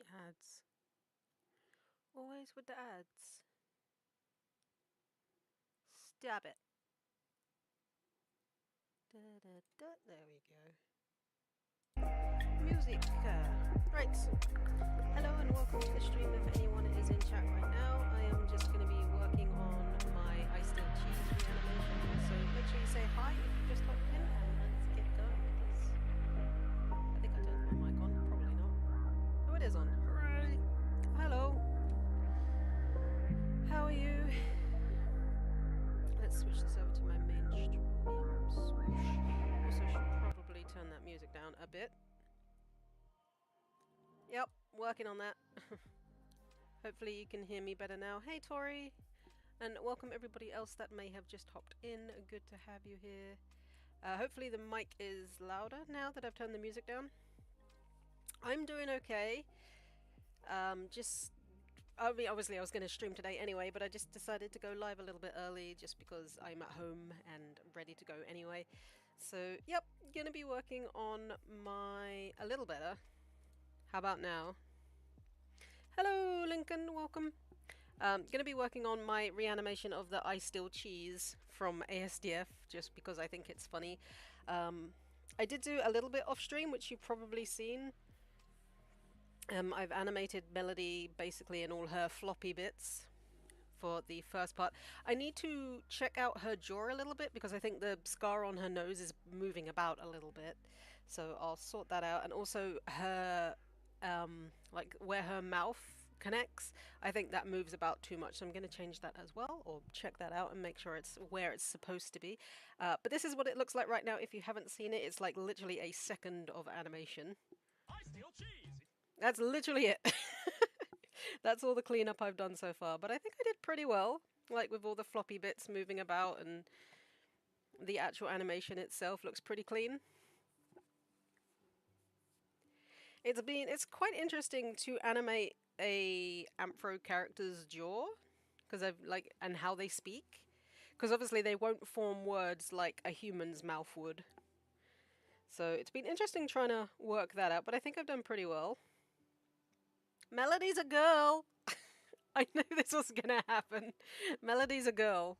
The ads. Always with the ads. Stab it. Da, da, da. There we go. Music. Right. Hello and welcome to the stream. If anyone is in chat right now, I am just going to be working on my I Still Cheese reanimation. So make sure you say hi if you just hopped in and let's get going with this. I think I turned my mic on. Probably not. Oh, it is on. Hooray! Hello. How are you? Let's switch this over to my main stream. Swoosh. Also should probably turn that music down a bit. Yep, working on that. Hopefully you can hear me better now. Hey Tori! And welcome everybody else that may have just hopped in. Good to have you here. Hopefully the mic is louder now that I've turned the music down. I'm doing okay. I mean, obviously I was going to stream today anyway, but I just decided to go live a little bit early just because I'm at home and ready to go anyway. So, yep, going to be working on my... a little better. How about now? Hello, Lincoln, welcome. Going to be working on my reanimation of the I Still Cheese from ASDF, just because I think it's funny. I did do a little bit off stream, which you've probably seen. I've animated Melody basically in all her floppy bits for the first part. I need to check out her jaw a little bit because I think the scar on her nose is moving about a little bit. So I'll sort that out. And also her, like where her mouth connects, I think that moves about too much. So I'm going to change that as well, or check that out and make sure it's where it's supposed to be. But this is what it looks like right now. If you haven't seen it, it's like literally a second of animation. I steal cheese! That's literally it. That's all the cleanup I've done so far, but I think I did pretty well, like with all the floppy bits moving about, and the actual animation itself looks pretty clean. It's quite interesting to animate a Ampro character's jaw, because I've like, and how they speak, because obviously they won't form words like a human's mouth would. So it's been interesting trying to work that out, but I think I've done pretty well. Melody's a girl! I knew this was gonna happen. Melody's a girl.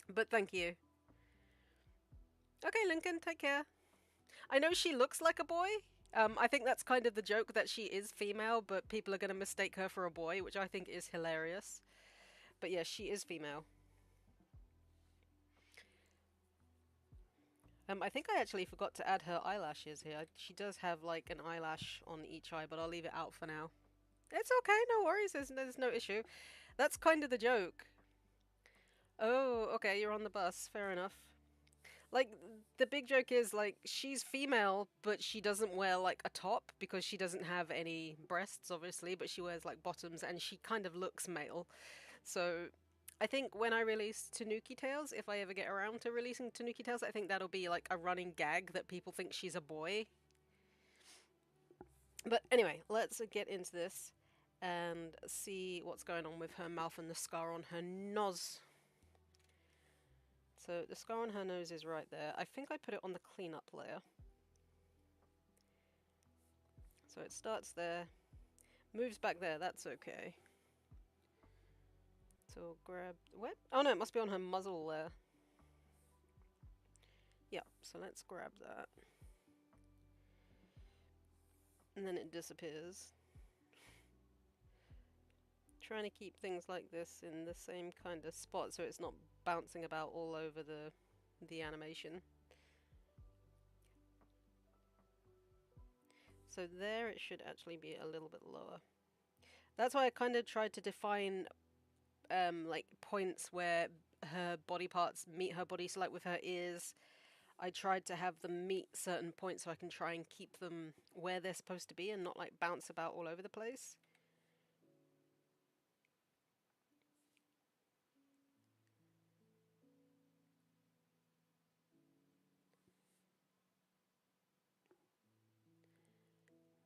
But thank you. Okay, Lincoln, take care. I know she looks like a boy. I think that's kind of the joke, that she is female, but people are gonna mistake her for a boy, which I think is hilarious. But yeah, she is female. I think I actually forgot to add her eyelashes here. She does have like an eyelash on each eye, but I'll leave it out for now. It's okay, no worries, there's no issue. That's kind of the joke. Oh, okay, you're on the bus, fair enough. Like, the big joke is, like, she's female, but she doesn't wear, like, a top, because she doesn't have any breasts, obviously, but she wears, like, bottoms, and she kind of looks male. So, I think when I release Tanuki Tales, if I ever get around to releasing Tanuki Tales, I think that'll be, like, a running gag that people think she's a boy. But anyway, let's get into this and see what's going on with her mouth and the scar on her nose. So the scar on her nose is right there. I think I put it on the cleanup layer. So it starts there, moves back there, that's okay. So we'll grab, what? Oh no, it must be on her muzzle there. Yeah, so let's grab that. And then it disappears. Trying to keep things like this in the same kind of spot so it's not bouncing about all over the animation. So there it should actually be a little bit lower. That's why I kind of tried to define like points where her body parts meet her body. So like with her ears, I tried to have them meet certain points so I can try and keep them where they're supposed to be and not like bounce about all over the place.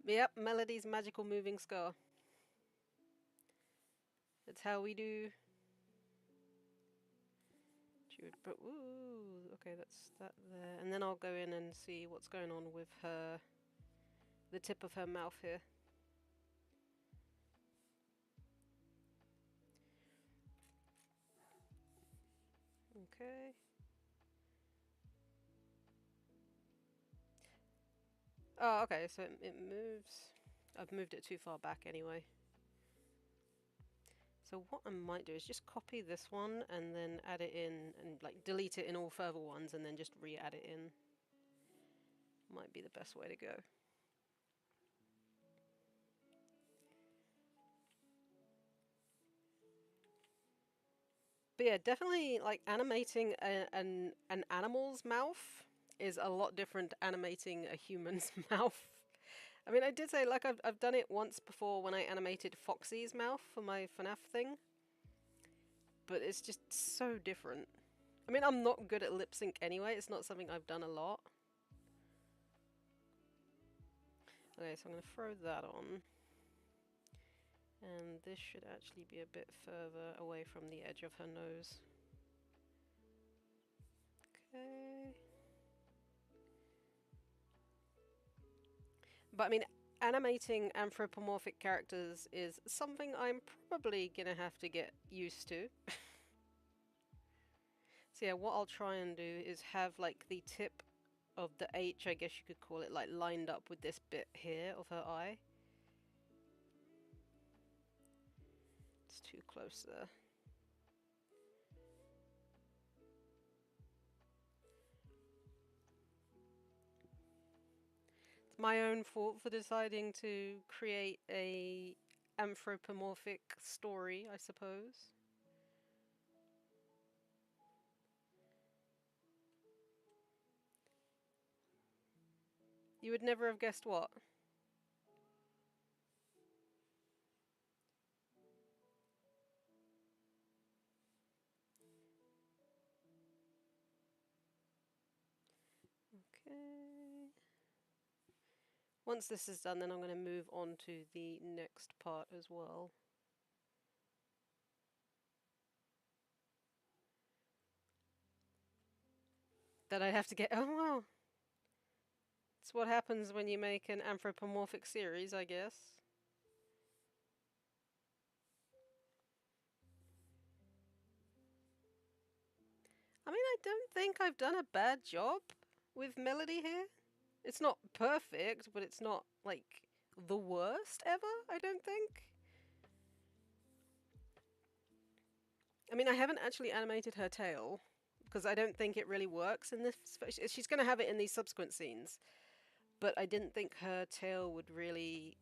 Yep, Melody's magical moving scar. That's how we do. But ooh, okay, that's that there. And then I'll go in and see what's going on with her, the tip of her mouth here. Okay. Oh, okay, so it moves. I've moved it too far back anyway. So what I might do is just copy this one and then add it in and like delete it in all further ones and then just re-add it in. Might be the best way to go. But yeah, definitely like animating an animal's mouth is a lot different to animating a human's mouth. I mean, I did say like I've done it once before when I animated Foxy's mouth for my FNAF thing, but it's just so different. I mean, I'm not good at lip sync anyway. It's not something I've done a lot. Okay, so I'm going to throw that on. And this should actually be a bit further away from the edge of her nose. Okay. But I mean, animating anthropomorphic characters is something I'm probably going to have to get used to. So yeah, what I'll try and do is have like the tip of the H, I guess you could call it, like lined up with this bit here of her eye. It's too close there. It's my own fault for deciding to create a anthropomorphic story, I suppose. You would never have guessed what? Okay. Once this is done, then I'm going to move on to the next part as well. That I'd have to get. Oh wow. It's what happens when you make an anthropomorphic series, I guess. I mean, I don't think I've done a bad job with melody here. It's not perfect, but it's not, like, the worst ever, I don't think. I mean, I haven't actually animated her tail, because I don't think it really works in this. She's going to have it in these subsequent scenes, but I didn't think her tail would really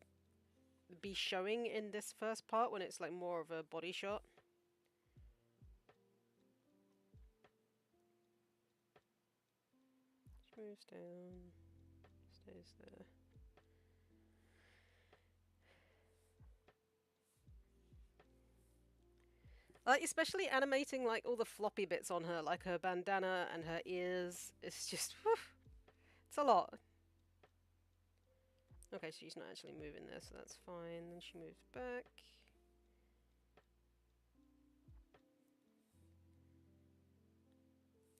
be showing in this first part when it's, like, more of a body shot. She moves down, stays there. Like, especially animating like all the floppy bits on her, like her bandana and her ears. It's just, whew, it's a lot. Okay, she's not actually moving there, so that's fine. Then she moves back.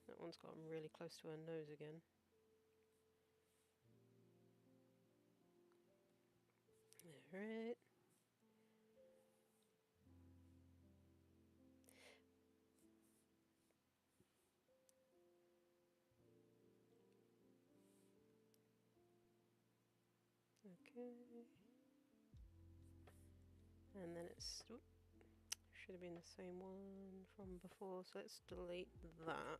That one's gotten really close to her nose again. Alright. Okay. And then it's, oops, should have been the same one from before, so let's delete that.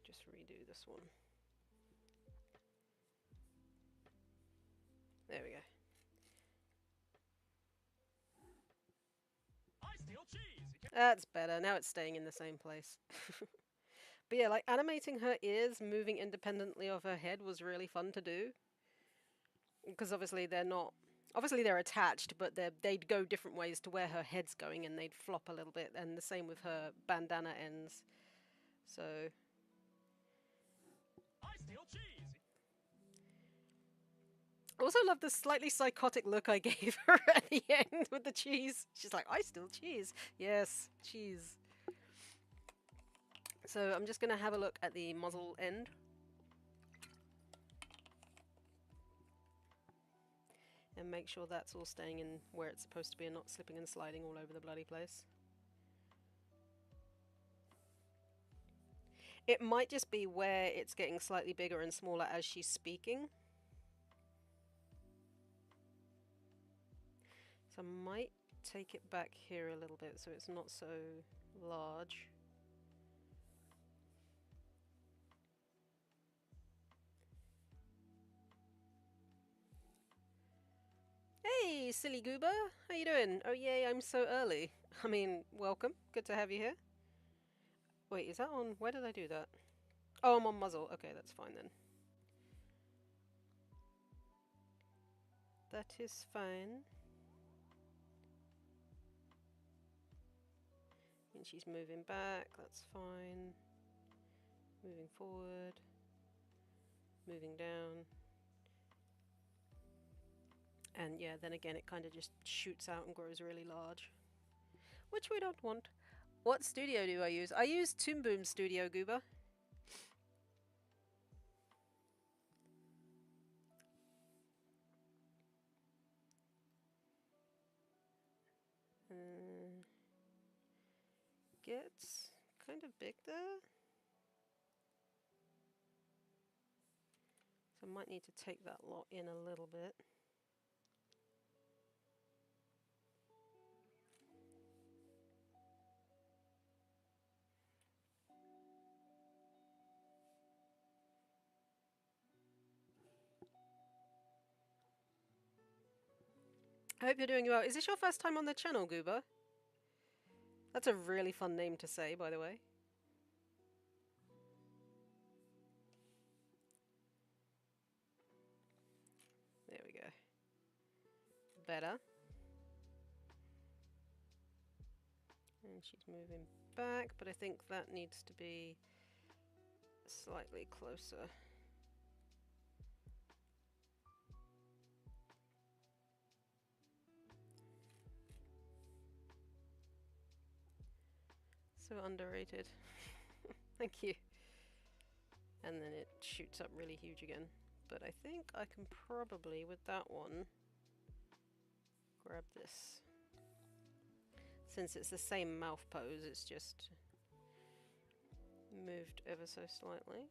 Just redo this one. There we go. I steal cheese. That's better. Now it's staying in the same place. But yeah, like animating her ears moving independently of her head was really fun to do. Because obviously they're not. Obviously they're attached, but they'd go different ways to where her head's going and they'd flop a little bit. And the same with her bandana ends. So. I steal cheese. I also love the slightly psychotic look I gave her at the end with the cheese. She's like, I steal cheese. Yes, cheese. So I'm just going to have a look at the muzzle end. And make sure that's all staying in where it's supposed to be and not slipping and sliding all over the bloody place. It might just be where it's getting slightly bigger and smaller as she's speaking. So I might take it back here a little bit so it's not so large. Hey, silly goober! How you doing? Oh yay, I'm so early. I mean, welcome. Good to have you here. Wait, is that on? Where did I do that? Oh, I'm on muzzle. Okay, that's fine then. That is fine. And she's moving back, that's fine. Moving forward. Moving down. And yeah, then again it kind of just shoots out and grows really large. Which we don't want. What studio do I use? I use Toon Boom Studio, Goober. Gets kind of big there. So I might need to take that lot in a little bit. I hope you're doing well. Is this your first time on the channel, Goober? That's a really fun name to say, by the way. There we go. Better. And she's moving back, but I think that needs to be slightly closer. So underrated. Thank you. And then it shoots up really huge again. But I think I can probably, with that one, grab this. Since it's the same mouth pose, it's just moved ever so slightly.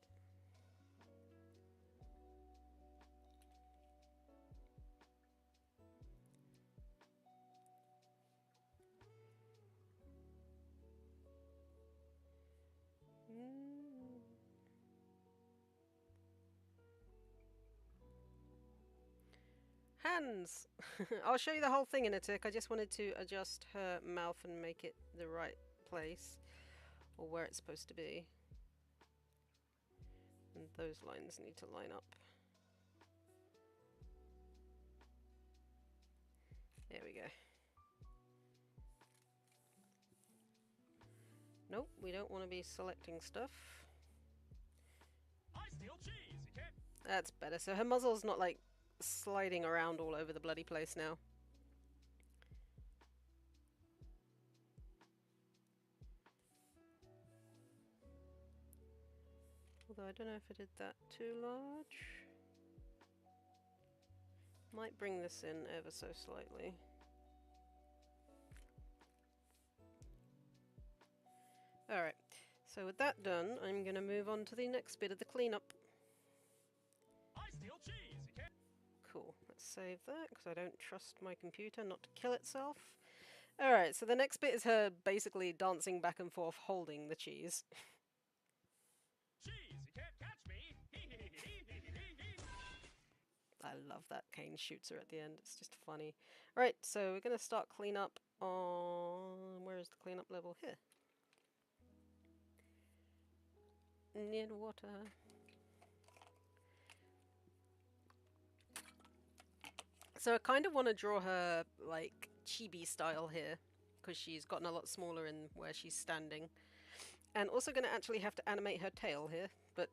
Hands! I'll show you the whole thing in a tick. I just wanted to adjust her mouth and make it the right place, or where it's supposed to be. And those lines need to line up. There we go. Nope, we don't want to be selecting stuff. I steal cheese. You can't. That's better. So her muzzle's not like sliding around all over the bloody place now. Although I don't know if I did that too large. Might bring this in ever so slightly. Alright, so with that done, I'm going to move on to the next bit of the cleanup. I steal cheese. You can't. Cool, let's save that because I don't trust my computer not to kill itself. Alright, so the next bit is her basically dancing back and forth holding the cheese. Cheese. You can't catch me. I love that Kane shoots her at the end, it's just funny. Right, so we're going to start cleanup on... where is the cleanup level? Here. Near the water. So I kind of want to draw her like chibi style here because she's gotten a lot smaller in where she's standing. And also going to actually have to animate her tail here, but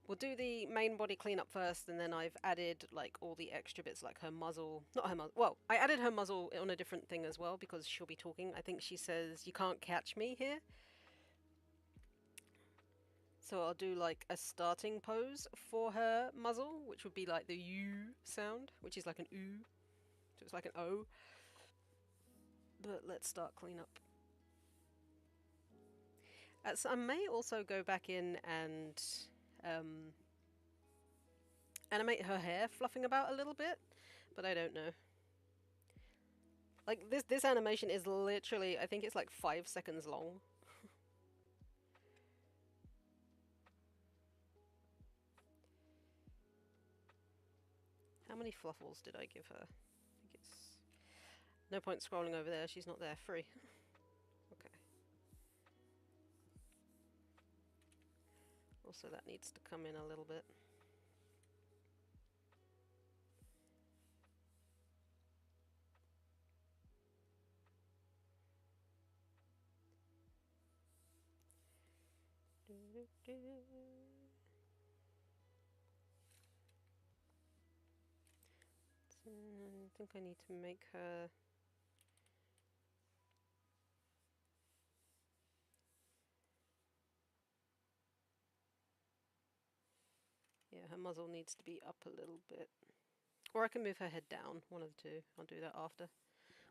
we'll do the main body cleanup first, and then I've added like all the extra bits like her muzzle, not her muzzle, well, I added her muzzle on a different thing as well because she'll be talking. I think she says, "You can't catch me" here. So I'll do like a starting pose for her muzzle, which would be like the U sound, which is like an U. So it's like an O. But let's start cleanup. So I may also go back in and animate her hair fluffing about a little bit, but I don't know. Like this animation is literally, I think it's like 5 seconds long. How many fluffles did I give her? I think it's no point scrolling over there. She's not there. Free. Okay. Also, that needs to come in a little bit. So, I think I need to make her. Yeah, her muzzle needs to be up a little bit. Or I can move her head down, one of the two. I'll do that after.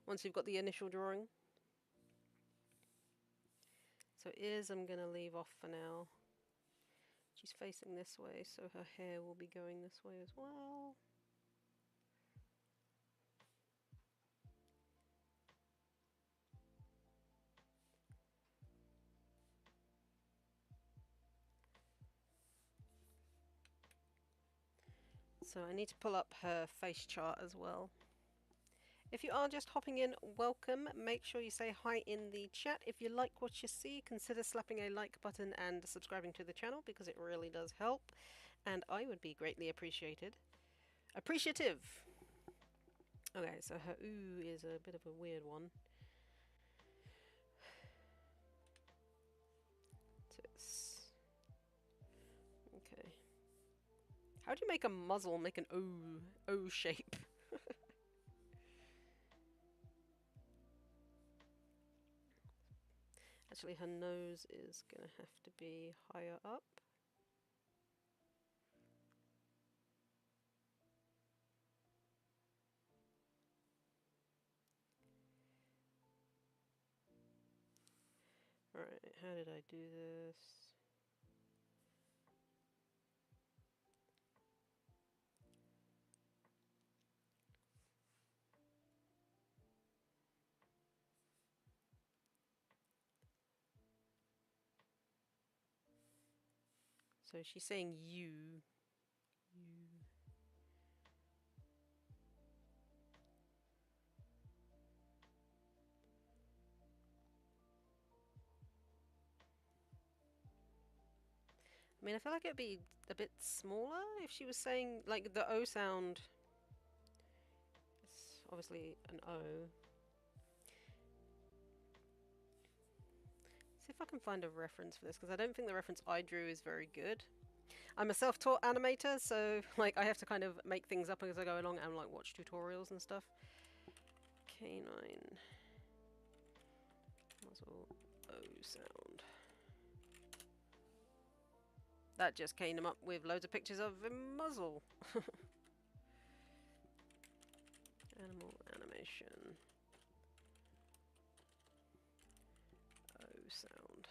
Once you've got the initial drawing. So ears I'm going to leave off for now. She's facing this way, so her hair will be going this way as well. So I need to pull up her face chart as well. If you are just hopping in, welcome. Make sure you say hi in the chat. If you like what you see, consider slapping a like button and subscribing to the channel because it really does help. And I would be greatly appreciative. Okay, so her ooh is a bit of a weird one. Okay. How do you make a muzzle make an O shape? Actually, her nose is gonna have to be higher up. Alright, how did I do this? So she's saying you. I mean, I feel like it'd be a bit smaller if she was saying, like, the O sound. It's obviously an O. See if I can find a reference for this, because I don't think the reference I drew is very good. I'm a self-taught animator, so like I have to kind of make things up as I go along and like watch tutorials and stuff. Canine muzzle O sound. That just came up with loads of pictures of a muzzle. Animal animation. O sound.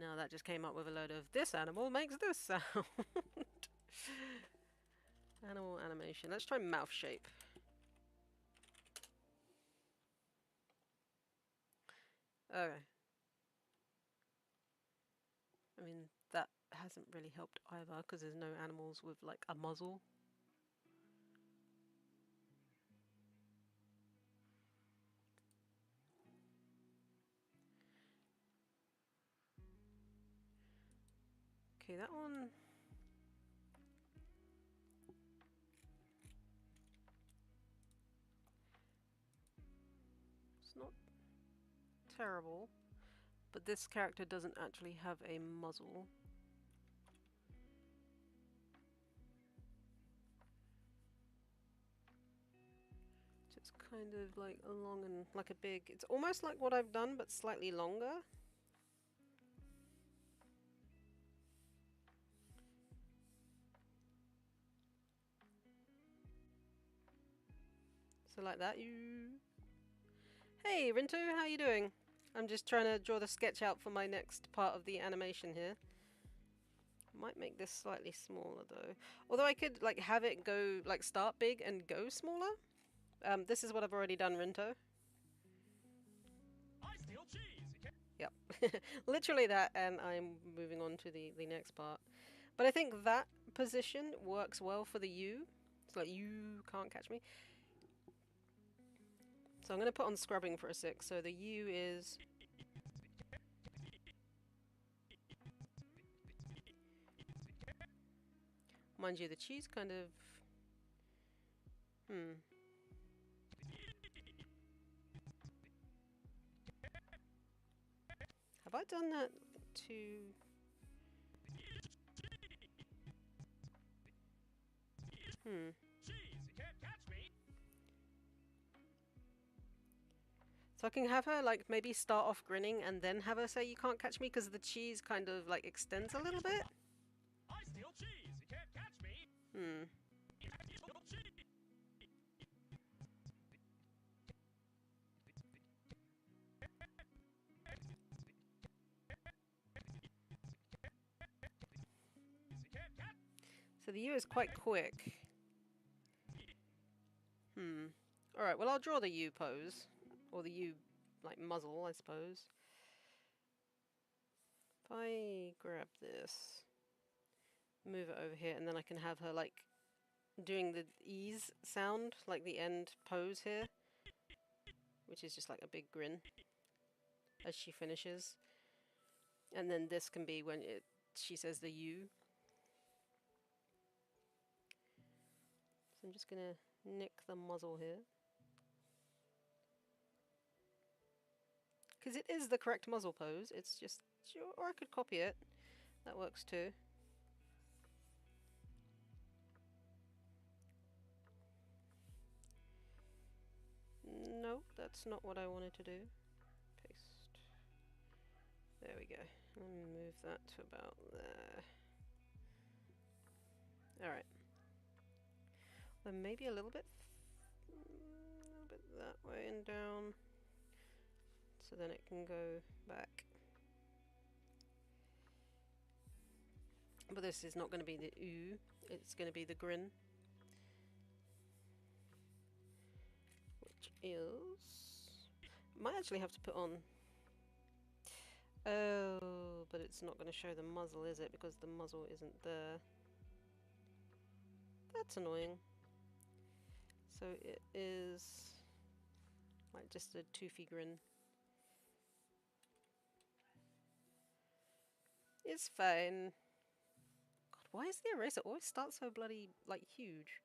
Now that just came up with a load of this animal makes this sound. Animal animation. Let's try mouth shape. Okay. I mean, that hasn't really helped either because there's no animals with like a muzzle. Okay, that one. It's not terrible, but this character doesn't actually have a muzzle. Just kind of like long and like a big. It's almost like what I've done, but slightly longer. So like that. You. Hey, Rintu, how you doing? I'm just trying to draw the sketch out for my next part of the animation here. Might make this slightly smaller though. Although I could like have it go like start big and go smaller. This is what I've already done, Rinto. I steal cheese. You can't. Yep. Literally that, and I'm moving on to the next part. But I think that position works well for the U. It's like, you can't catch me. So I'm going to put on scrubbing for a sec. So the U is... Mind you, the cheese kind of... Have I done that too... Cheese. You can't catch me. So I can have her like maybe start off grinning and then have her say you can't catch me, because the cheese kind of like extends a little bit. I steal cheese. You can't catch me. I steal cheese. You can't catch. So the U is quite quick. Alright, well I'll draw the U pose. Or the U, like, muzzle, I suppose. If I grab this, move it over here, and then I can have her, like, doing the ease sound, like the end pose here. Which is just like a big grin as she finishes. And then this can be when she says the U. So I'm just gonna nick the muzzle here. Because it is the correct muzzle pose, it's just... Or I could copy it. That works too. No, that's not what I wanted to do. Paste. There we go. Let me move that to about there. Alright. Then maybe a little bit that way and down. So then it can go back. But this is not going to be the ooh, it's going to be the grin. Which is... Might actually have to put on... Oh, but it's not going to show the muzzle, is it? Because the muzzle isn't there. That's annoying. So it is... like just a toothy grin. It's fine. God, why is the eraser always start so bloody, like, huge?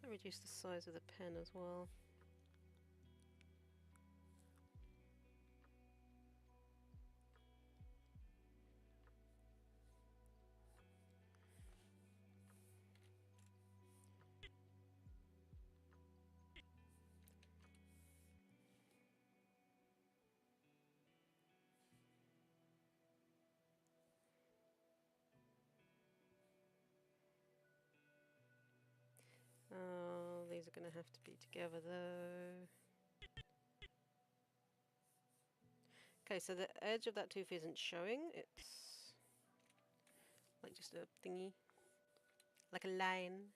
I reduce the size of the pen as well. Oh, these are going to have to be together though. Okay, so the edge of that tooth isn't showing, it's like just a thingy, like a line.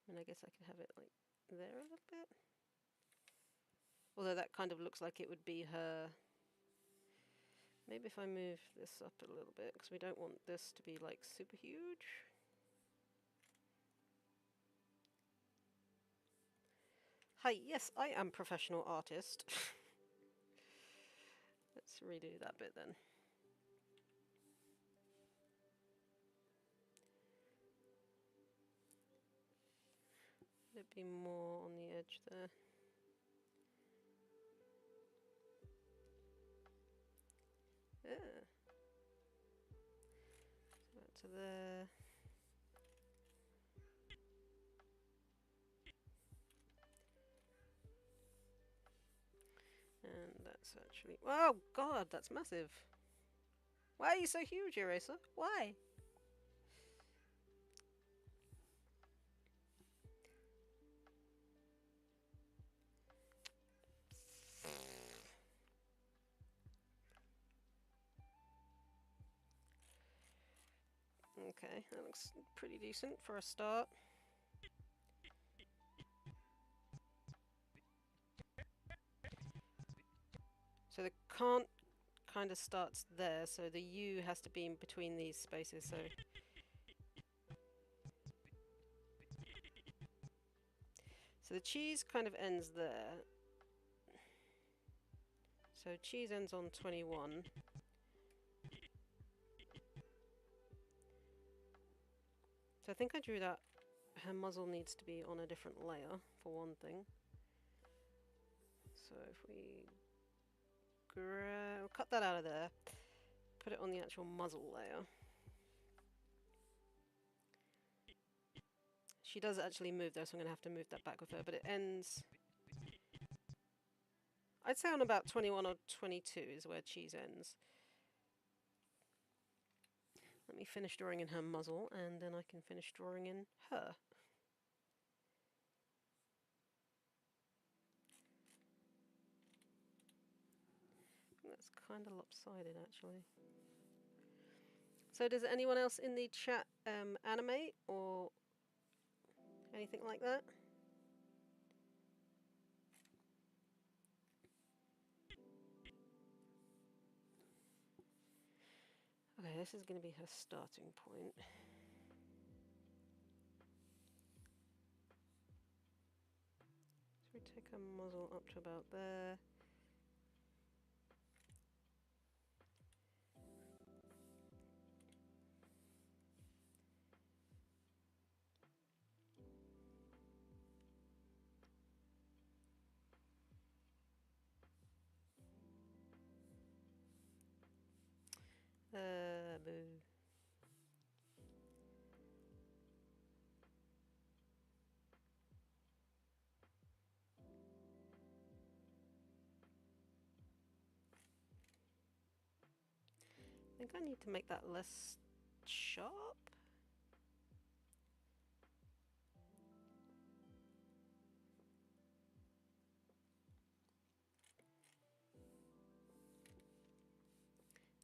And I guess I could have it like there a little bit. Although that kind of looks like it would be her. Maybe if I move this up a little bit, because we don't want this to be like super huge. Hi, yes, I am professional artist. Let's redo that bit then. It'd be more on the edge there. Yeah. So that to there. And that's Let's actually... Oh god, that's massive. Why are you so huge, Eraser? Why? Okay, that looks pretty decent for a start. So the can't kind of starts there, so the U has to be in between these spaces, so... So the cheese kind of ends there. So cheese ends on 21. So I think I drew that her muzzle needs to be on a different layer, for one thing. So if we cut that out of there, put it on the actual muzzle layer. She does actually move though, so I'm going to have to move that back with her, but it ends... I'd say on about 21 or 22 is where cheese ends. Let me finish drawing in her muzzle, and then I can finish drawing in her. That's kind of lopsided, actually. So does anyone else in the chat animate, or anything like that? Okay, this is going to be her starting point. So we take her muzzle up to about there. Boo. I think I need to make that less sharp.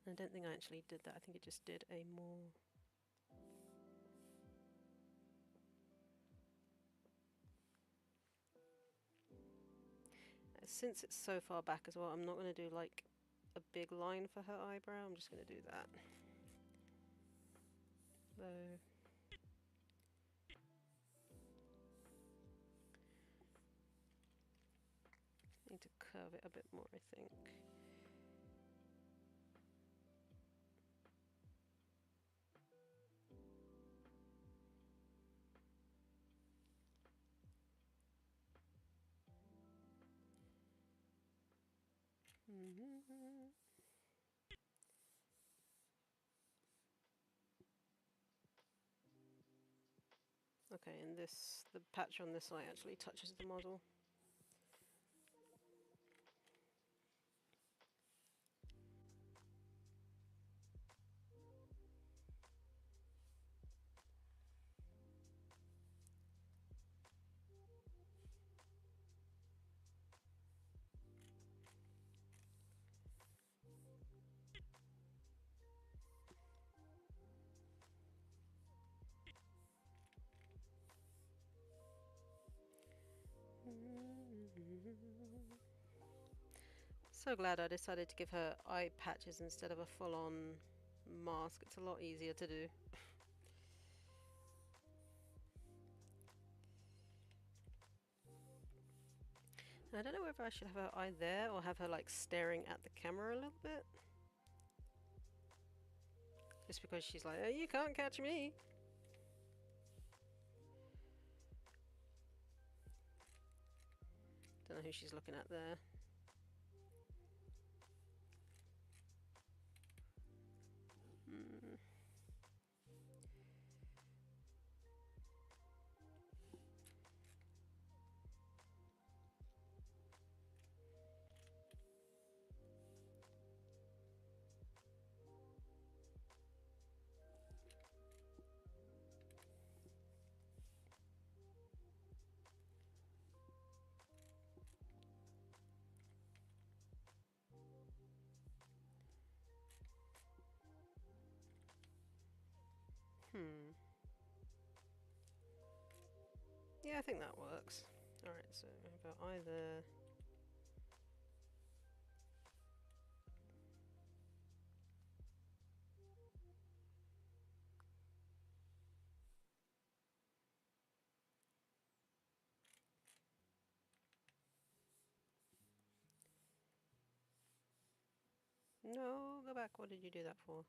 I don't think I actually did that. I think it just did a more... Since it's so far back as well, I'm not going to do like a big line for her eyebrow. I'm just going to do that. Though... Need to curve it a bit more, I think. Okay, and this, the patch on this eye actually touches the model. So glad I decided to give her eye patches instead of a full-on mask. It's a lot easier to do. I don't know whether I should have her eye there or have her like staring at the camera a little bit. Just because she's like, oh, you can't catch me. Don't know who she's looking at there. Yeah, I think that works. Alright, so about either... No, go back. What did you do that for?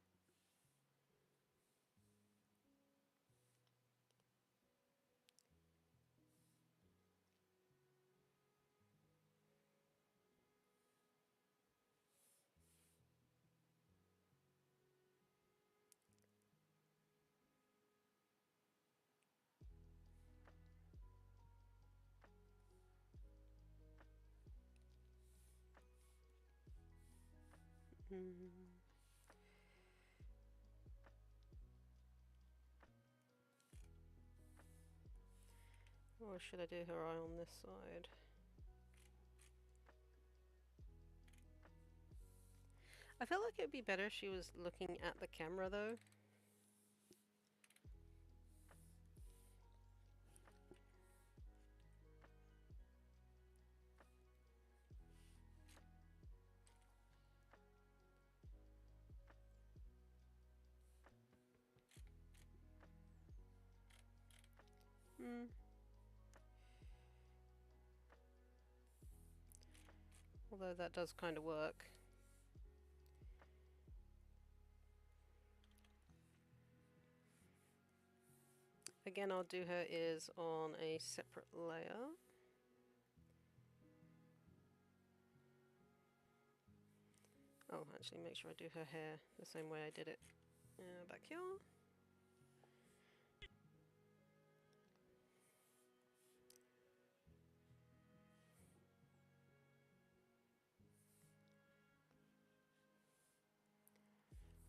Or should I do her eye on this side? I feel like it would be better if she was looking at the camera though. Although that does kind of work. Again, I'll do her ears on a separate layer. Oh, actually make sure I do her hair the same way I did it back here.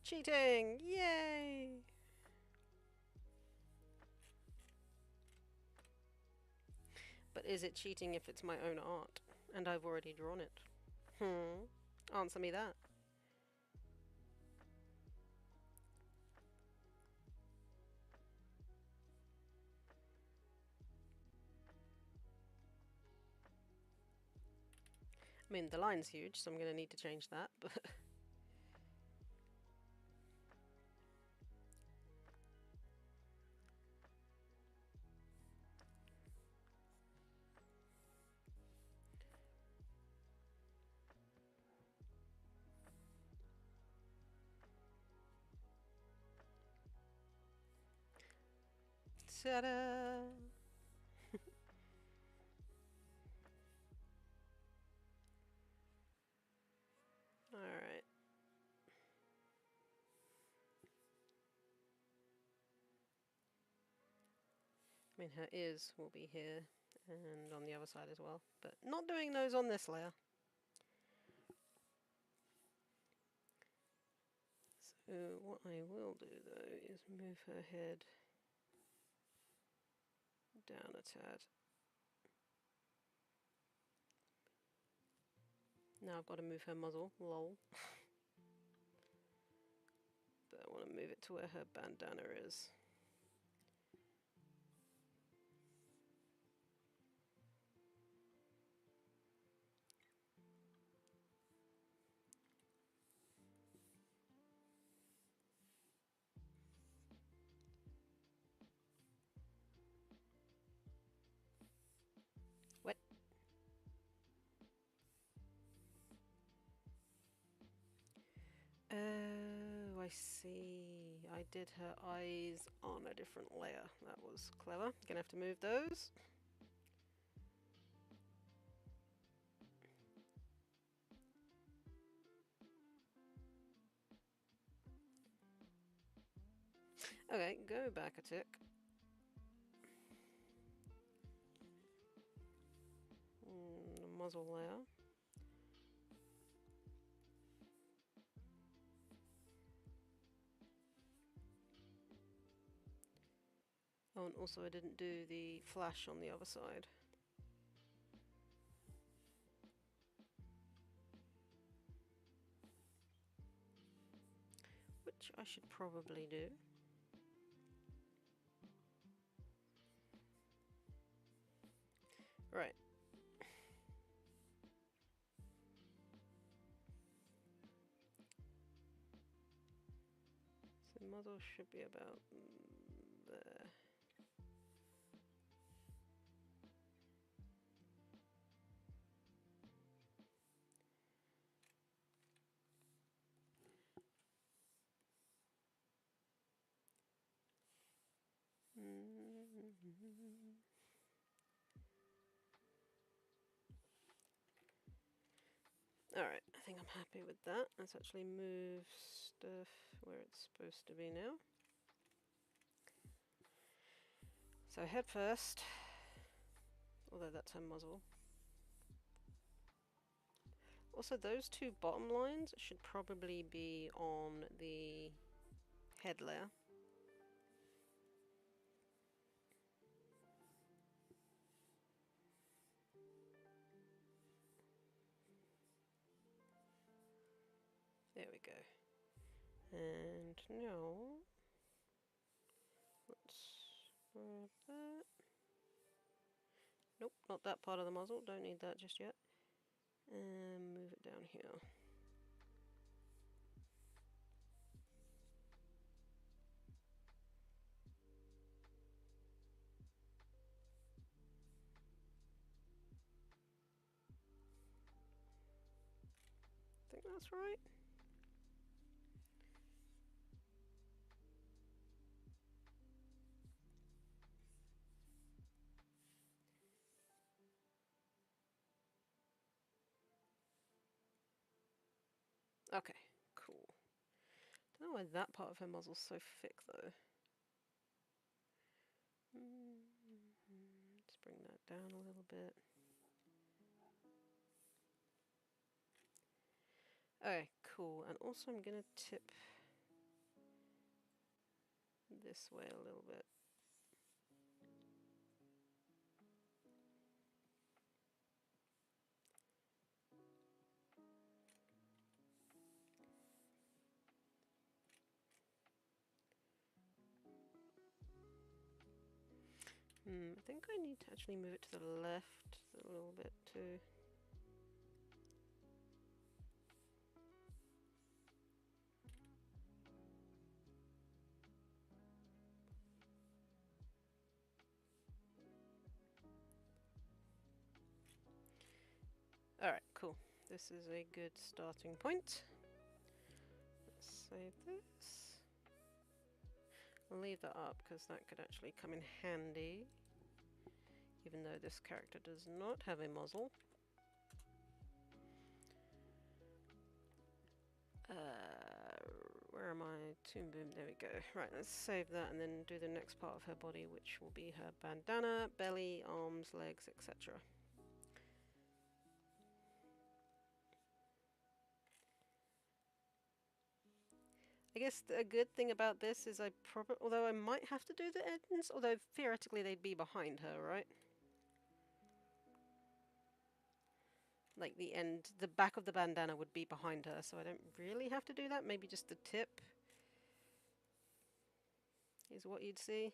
Cheating! Yay! But is it cheating if it's my own art? And I've already drawn it? Answer me that. I mean, the line's huge, so I'm going to need to change that, but... Ta-da! Alright. I mean, her ears will be here and on the other side as well, but not doing those on this layer. So what I will do though is move her head down a tad. Now I've got to move her muzzle, lol. But I want to move it to where her bandana is. What? Oh, I see. I did her eyes on a different layer. That was clever. Gonna have to move those. Okay, go back a tick. The muzzle layer. Oh, and also I didn't do the flash on the other side. Which I should probably do. muzzle should be about there. Alright, I think I'm happy with that. Let's actually move stuff where it's supposed to be now. So head first, although that's her muzzle. Also, those two bottom lines should probably be on the head layer. There we go. And now, let's grab that. Nope, not that part of the muzzle, don't need that just yet. And move it down here. I think that's right. Okay, cool. Don't know why that part of her muzzle's so thick though. Let's bring that down a little bit. Okay, cool. And also I'm gonna tip this way a little bit. I think I need to actually move it to the left a little bit too. Alright, cool. This is a good starting point. Let's save this. I'll leave that up because that could actually come in handy, even though this character does not have a muzzle. Where am I? Toon Boom, there we go. Right, let's save that and then do the next part of her body, which will be her bandana, belly, arms, legs, etc. I guess a good thing about this is although I might have to do the ends, although theoretically they'd be behind her, right? Like the back of the bandana would be behind her, so I don't really have to do that. Maybe just the tip is what you'd see.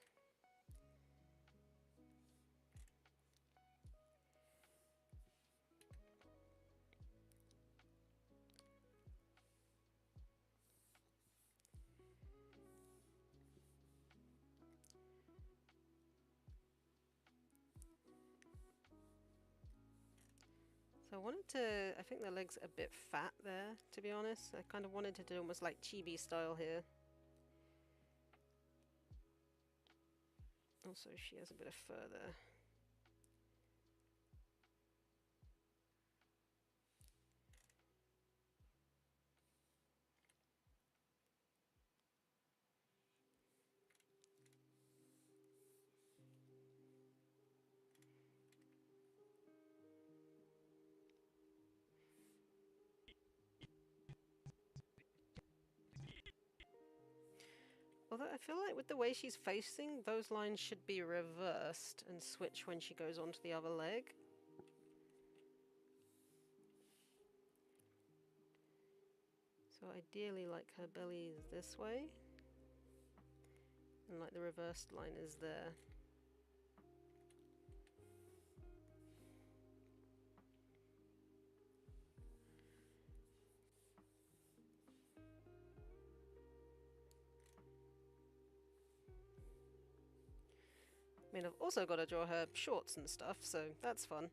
So I think the leg's a bit fat there, to be honest. I kind of wanted to do almost like chibi style here. Also, she has a bit of fur there. Although I feel like with the way she's facing, those lines should be reversed and switch when she goes onto the other leg. So ideally, like, her belly is this way, and like the reversed line is there. I mean, I've also got to draw her shorts and stuff, so that's fun.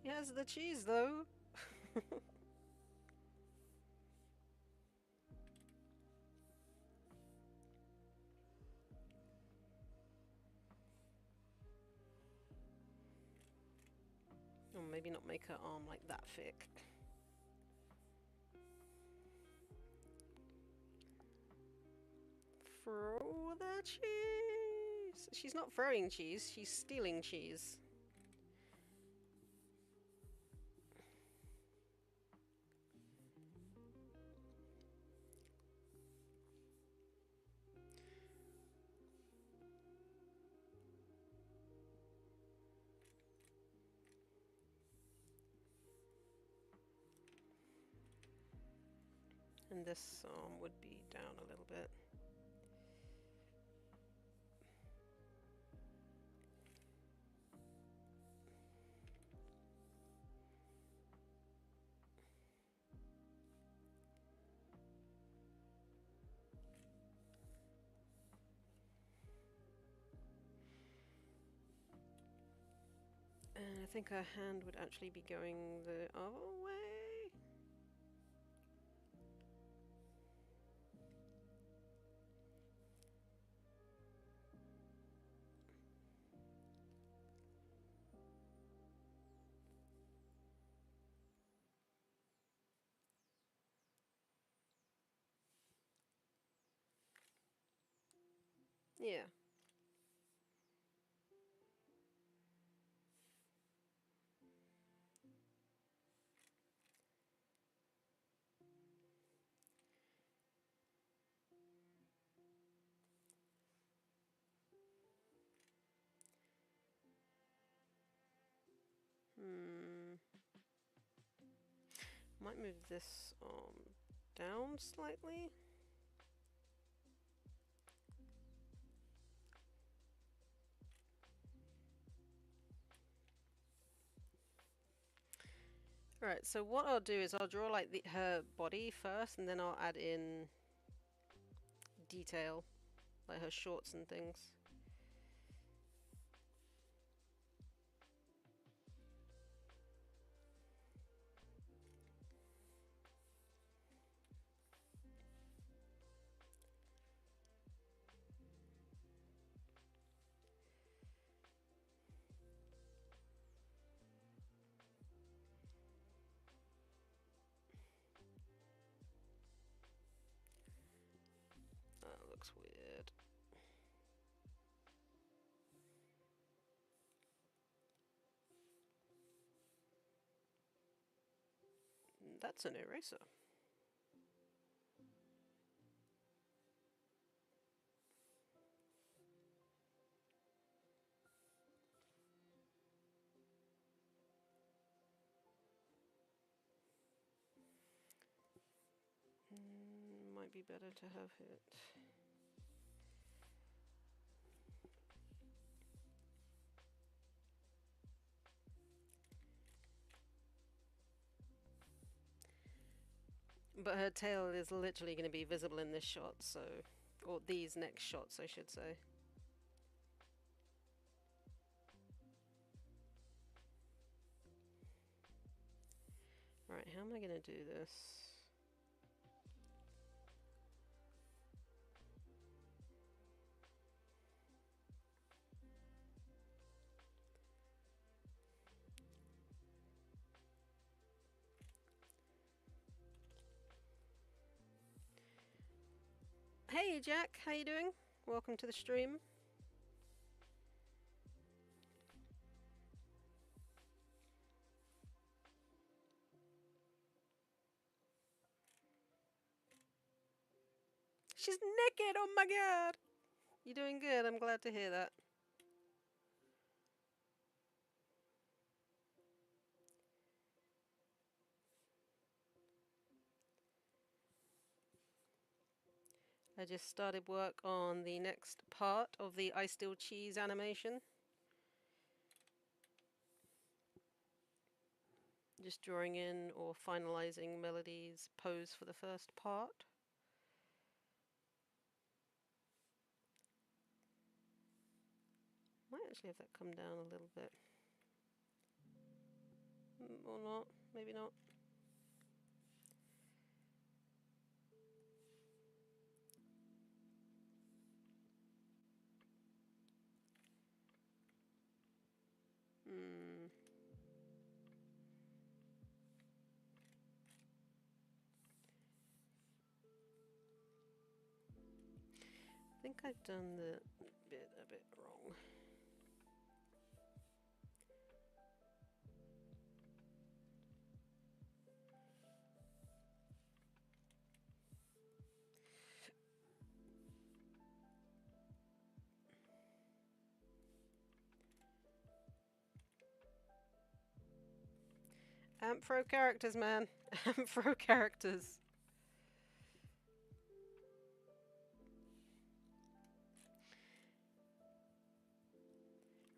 She has the cheese, though. Or maybe not make her arm like that thick. Throw the cheese! She's not throwing cheese, she's stealing cheese. And this arm would be down a little bit. And I think her hand would actually be going the other way. Yeah. Might move this arm down slightly. Alright, so what I'll do is I'll draw like her body first, and then I'll add in detail, like her shorts and things. That looks weird. That's an eraser. Might be better to have it. But her tail is literally going to be visible in this shot, so... or these next shots, I should say. Alright, how am I going to do this? Hey Jack, how you doing? Welcome to the stream. She's naked, oh my god! You're doing good, I'm glad to hear that. I just started work on the next part of the I Steal Cheese animation. Just drawing in or finalizing Melody's pose for the first part. Might actually have that come down a little bit. Or not, maybe not. I think I've done the bit a bit wrong. Ampro characters, man. Ampro characters.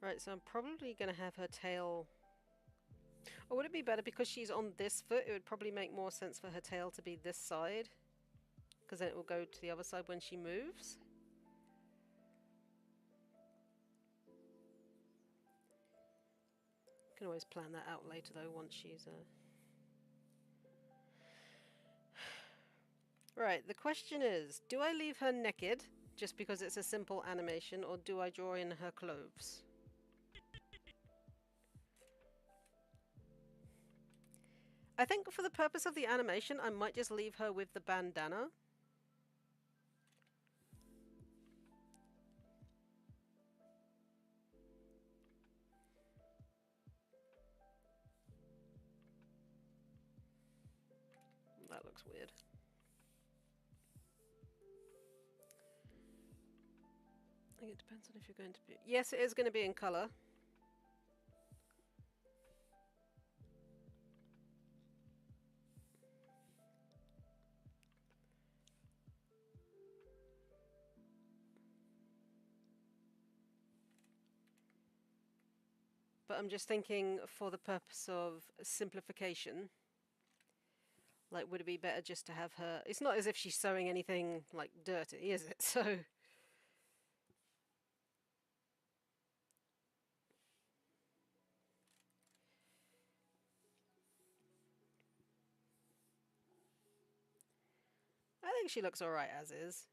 Right, so I'm probably going to have her tail... Or would it be better because she's on this foot? It would probably make more sense for her tail to be this side. Because then it will go to the other side when she moves. Can always plan that out later though once she's... Right, the question is, do I leave her naked just because it's a simple animation, or do I draw in her clothes? I think for the purpose of the animation, I might just leave her with the bandana. That looks weird. I think it depends on if you're going to be... Yes, it is going to be in colour. But I'm just thinking for the purpose of simplification, like, would it be better just to have her... It's not as if she's sewing anything, like, dirty, is it? So... I think she looks alright as is.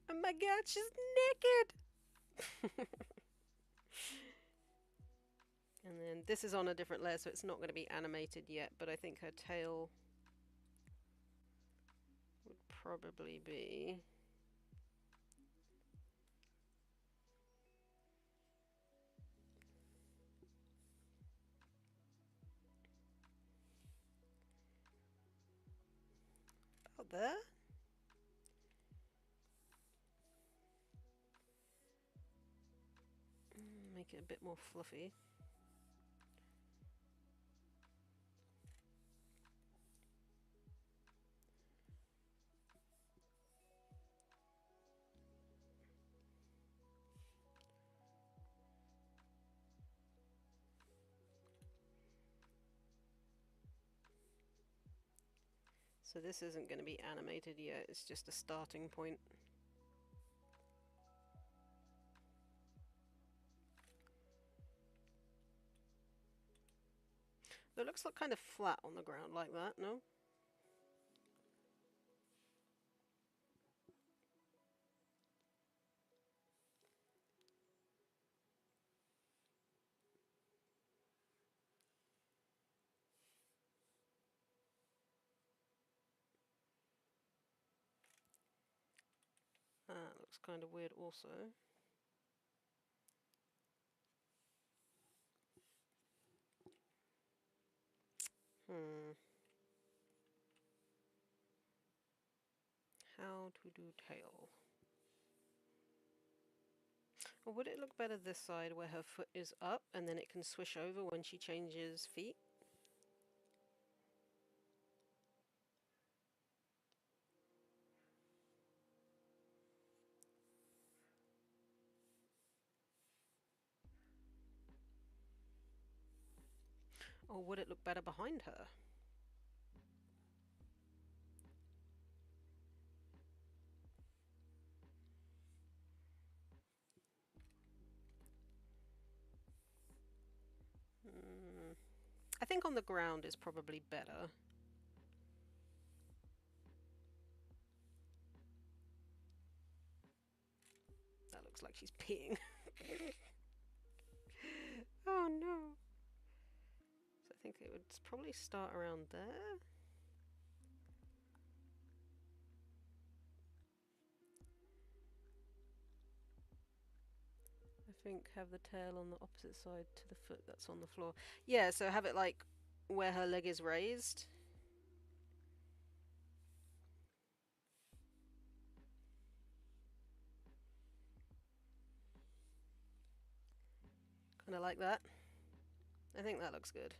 Oh my god, she's naked! And then this is on a different layer, so it's not going to be animated yet, but I think her tail would probably be... about there? Make it a bit more fluffy. So this isn't going to be animated yet, it's just a starting point. It looks like kind of flat on the ground like that, no? That looks kind of weird also. how to do tail. Or would it look better this side where her foot is up and then it can swish over when she changes feet? Or would it look better behind her? I think on the ground is probably better. That looks like she's peeing. Oh no. So I think it would probably start around there. I think have the tail on the opposite side to the foot that's on the floor. Yeah, so have it like where her leg is raised. Kind of like that. I think that looks good.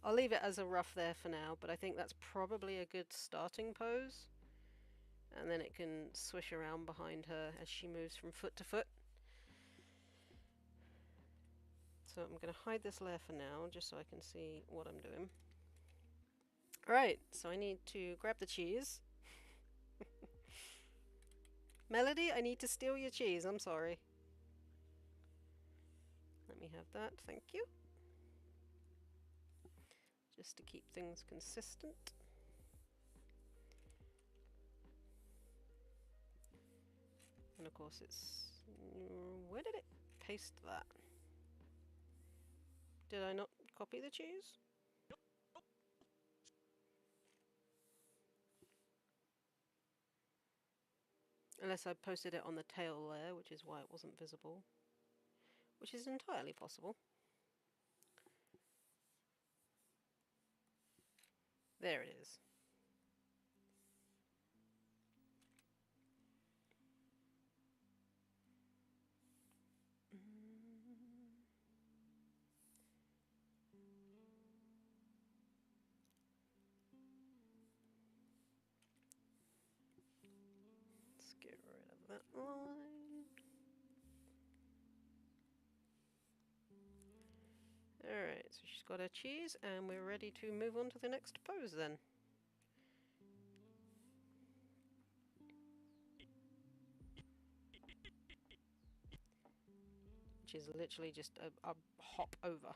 I'll leave it as a rough there for now, but I think that's probably a good starting pose. And then it can swish around behind her as she moves from foot to foot. So I'm going to hide this layer for now, just so I can see what I'm doing. Alright, so I need to grab the cheese. Melody, I need to steal your cheese, I'm sorry. Let me have that, thank you. Just to keep things consistent. And of course it's... where did it paste that? Did I not copy the cheese? Unless I posted it on the tail layer, which is why it wasn't visible. Which is entirely possible. There it is. Let's get rid of that line. Alright, so she's got her cheese, and we're ready to move on to the next pose then. Which is literally just a hop over.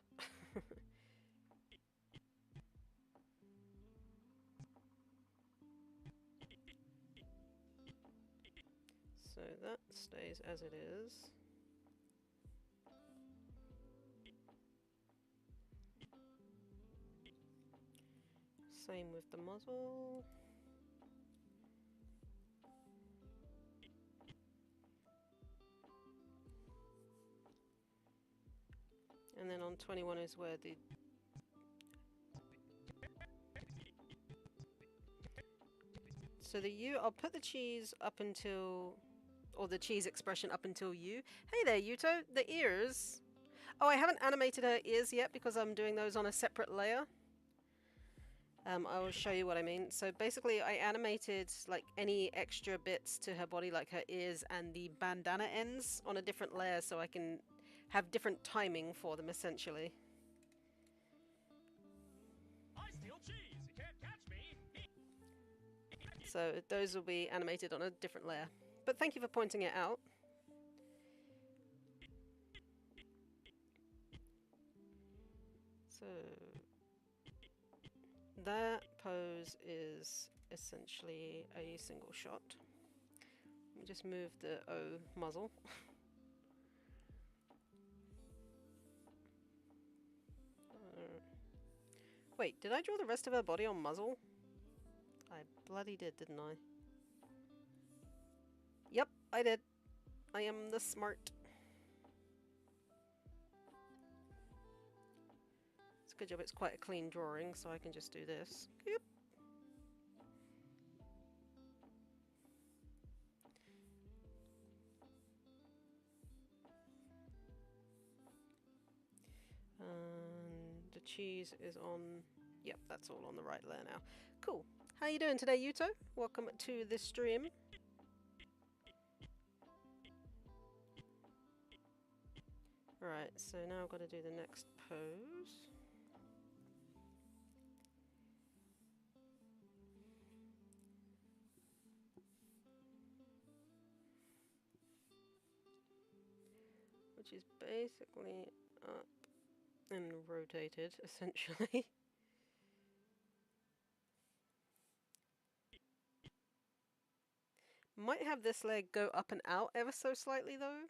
So that stays as it is. Same with the muzzle. And then on 21 is where the... So the U, I'll put the cheese up until... or the cheese expression up until U. Hey there, Yuto! The ears! Oh, I haven't animated her ears yet because I'm doing those on a separate layer. I will show you what I mean. So basically I animated like any extra bits to her body, like her ears and the bandana ends, on a different layer so I can have different timing for them essentially. I steal cheese. You can't catch me. So those will be animated on a different layer. But thank you for pointing it out. So that pose is essentially a single shot. Let me just move the O muzzle. Wait, did I draw the rest of her body on muzzle? I bloody did, didn't I? Yep, I did. I am the smart. It's a good job it's quite a clean drawing, so I can just do this. Yep. cheese is on... Yep, that's all on the right there now. Cool. How you doing today, Yuto? Welcome to this stream. Right, so now I've got to do the next pose. Which is basically up and rotated, essentially. Might have this leg go up and out ever so slightly, though.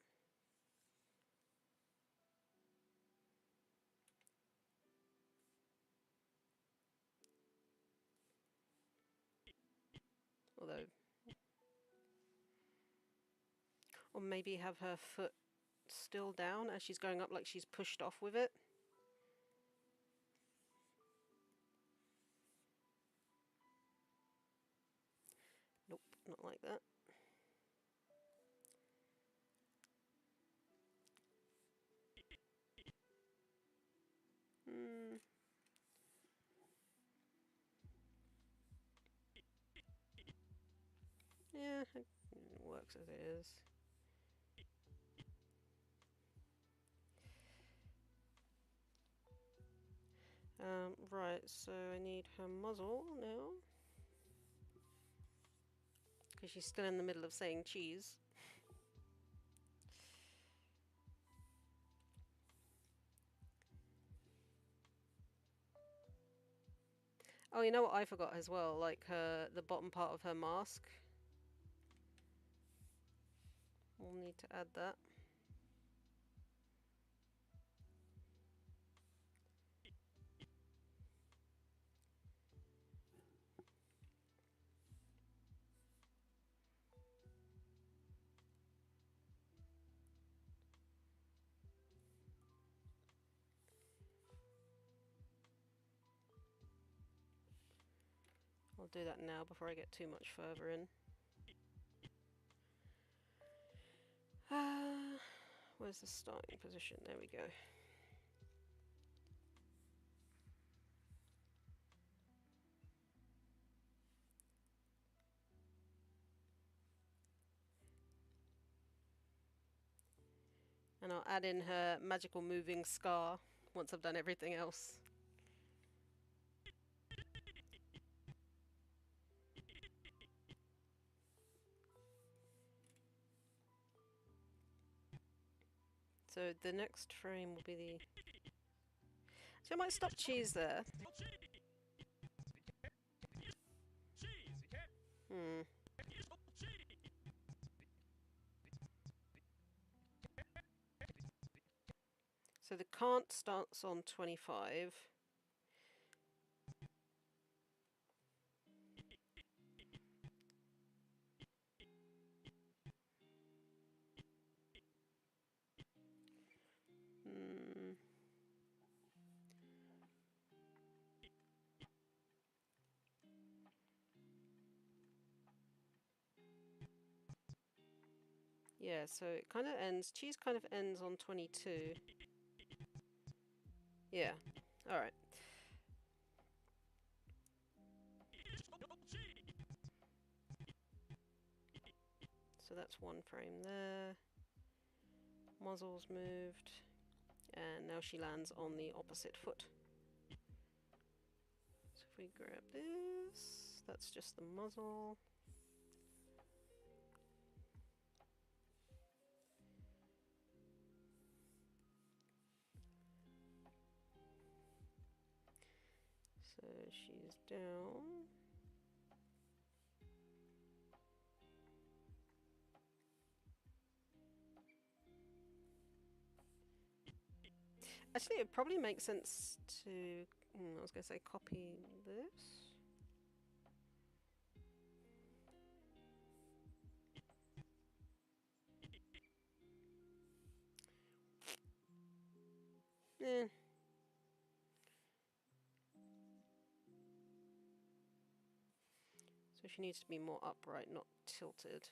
Although... Or maybe have her foot still down as she's going up, like she's pushed off with it. Nope, not like that. Yeah, it works as it is. Right, so I need her muzzle now. Because she's still in the middle of saying cheese. Oh, you know what I forgot as well? Like the bottom part of her mask. We'll need to add that. I'll do that now before I get too much further in. Where's the starting position? There we go. And I'll add in her magical moving scar once I've done everything else. So the next frame will be the... So I might stop cheese there. So the can't starts on 25. Yeah, so it kind of ends, cheese kind of ends on 22. Yeah, alright. So that's one frame there. Muzzle's moved. And now she lands on the opposite foot. So if we grab this, that's just the muzzle. So she's down. Actually, it probably makes sense to, I was going to say copy this. Eh. So she needs to be more upright, not tilted.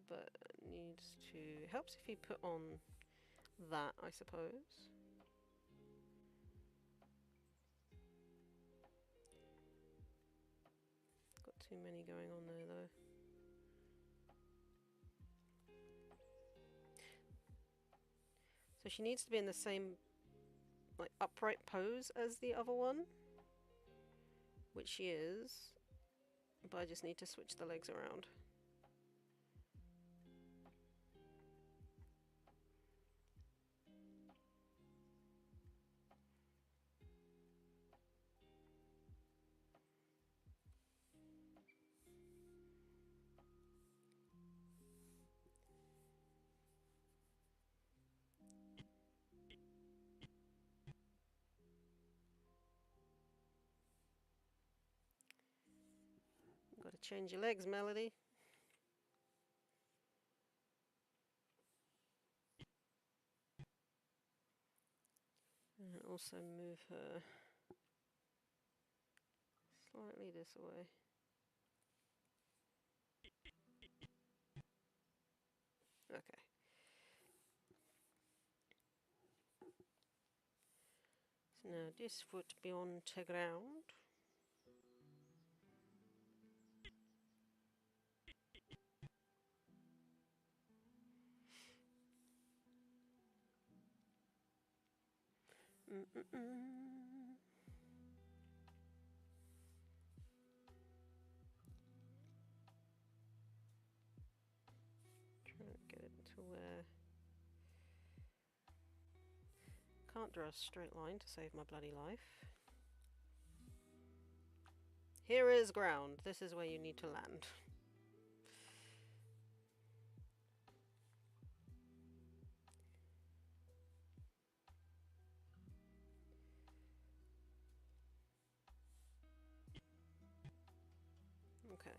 But needs to... Helps if you put on that, I suppose. Got too many going on there though. So she needs to be in the same like upright pose as the other one, which she is, but I just need to switch the legs around. Got to change your legs, Melody. And also move her slightly this way. Okay. So now this foot be on the ground. Trying to get it to where... Can't draw a straight line to save my bloody life. Here is ground. This is where you need to land. Okay.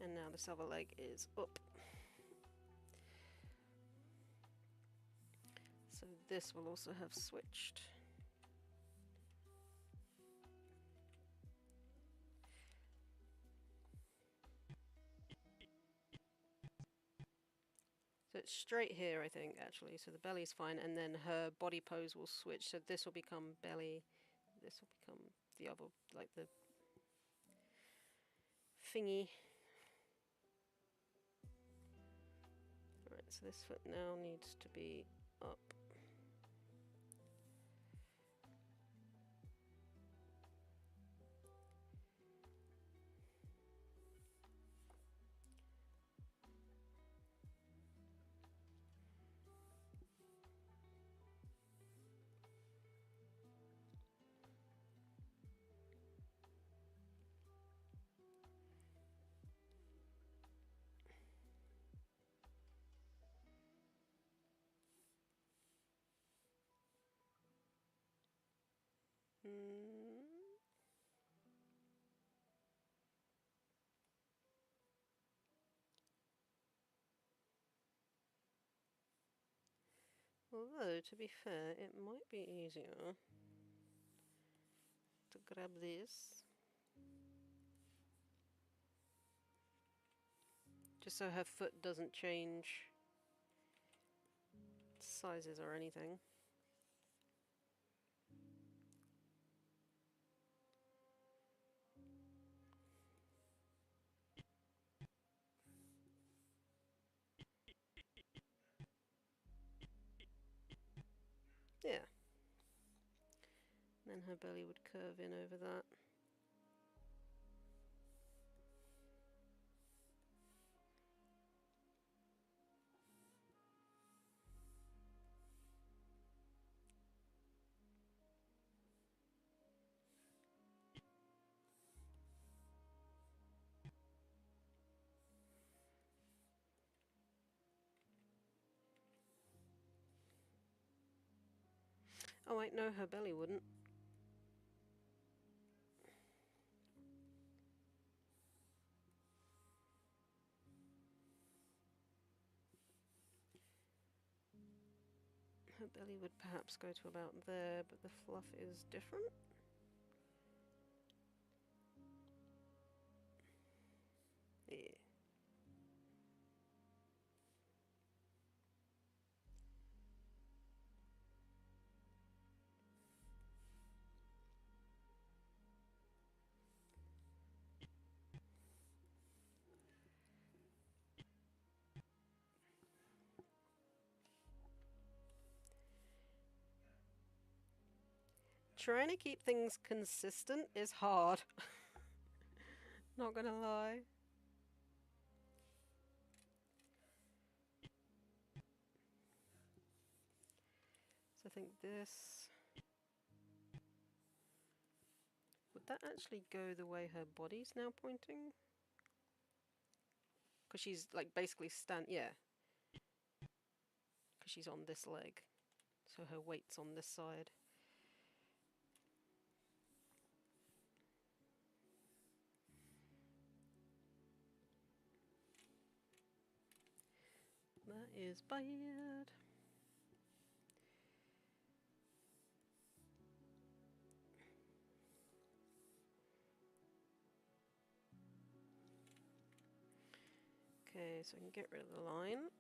And now this other leg is up. So this will also have switched. So it's straight here, I think, actually. So the belly's fine, and then her body pose will switch. So this will become belly. This will become the other, like the thingy. Alright, so this foot now needs to be up. Although, to be fair, it might be easier to grab this. Just so her foot doesn't change sizes or anything. Yeah. And then her belly would curve in over that. Oh wait, no, her belly wouldn't. Her Her belly would perhaps go to about there, but the fluff is different. Yeah. Trying to keep things consistent is hard. Not gonna lie. So I think this... Would that actually go the way her body's now pointing? Because she's like basically yeah. Because she's on this leg. So her weight's on this side. That is bad. Okay, so I can get rid of the line.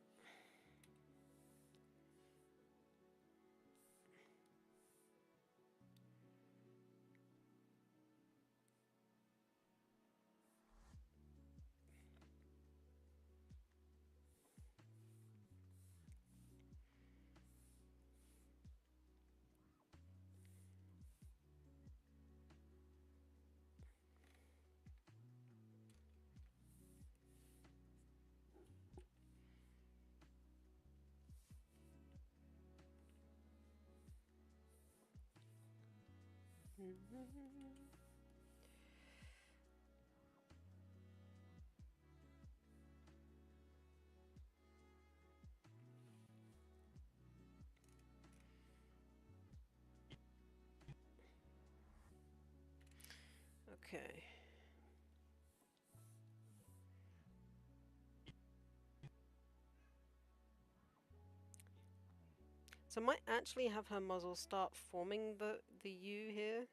Okay. So I might actually have her muzzle start forming the U here.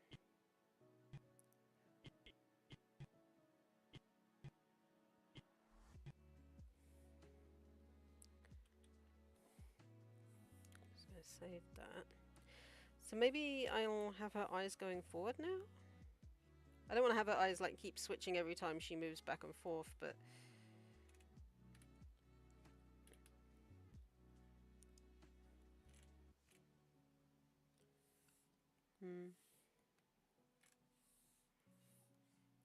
Just gonna save that. So maybe I'll have her eyes going forward now? I don't want to have her eyes like keep switching every time she moves back and forth, but...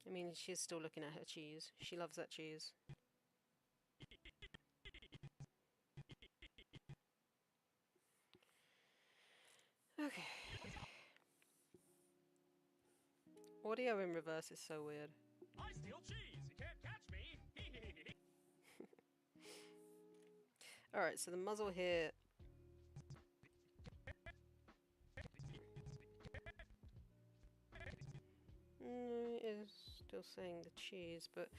I mean, she's still looking at her cheese. She loves that cheese. Okay. Audio in reverse is so weird. I steal cheese. You can't catch me. Alright, so the muzzle here... is still saying the cheese, but...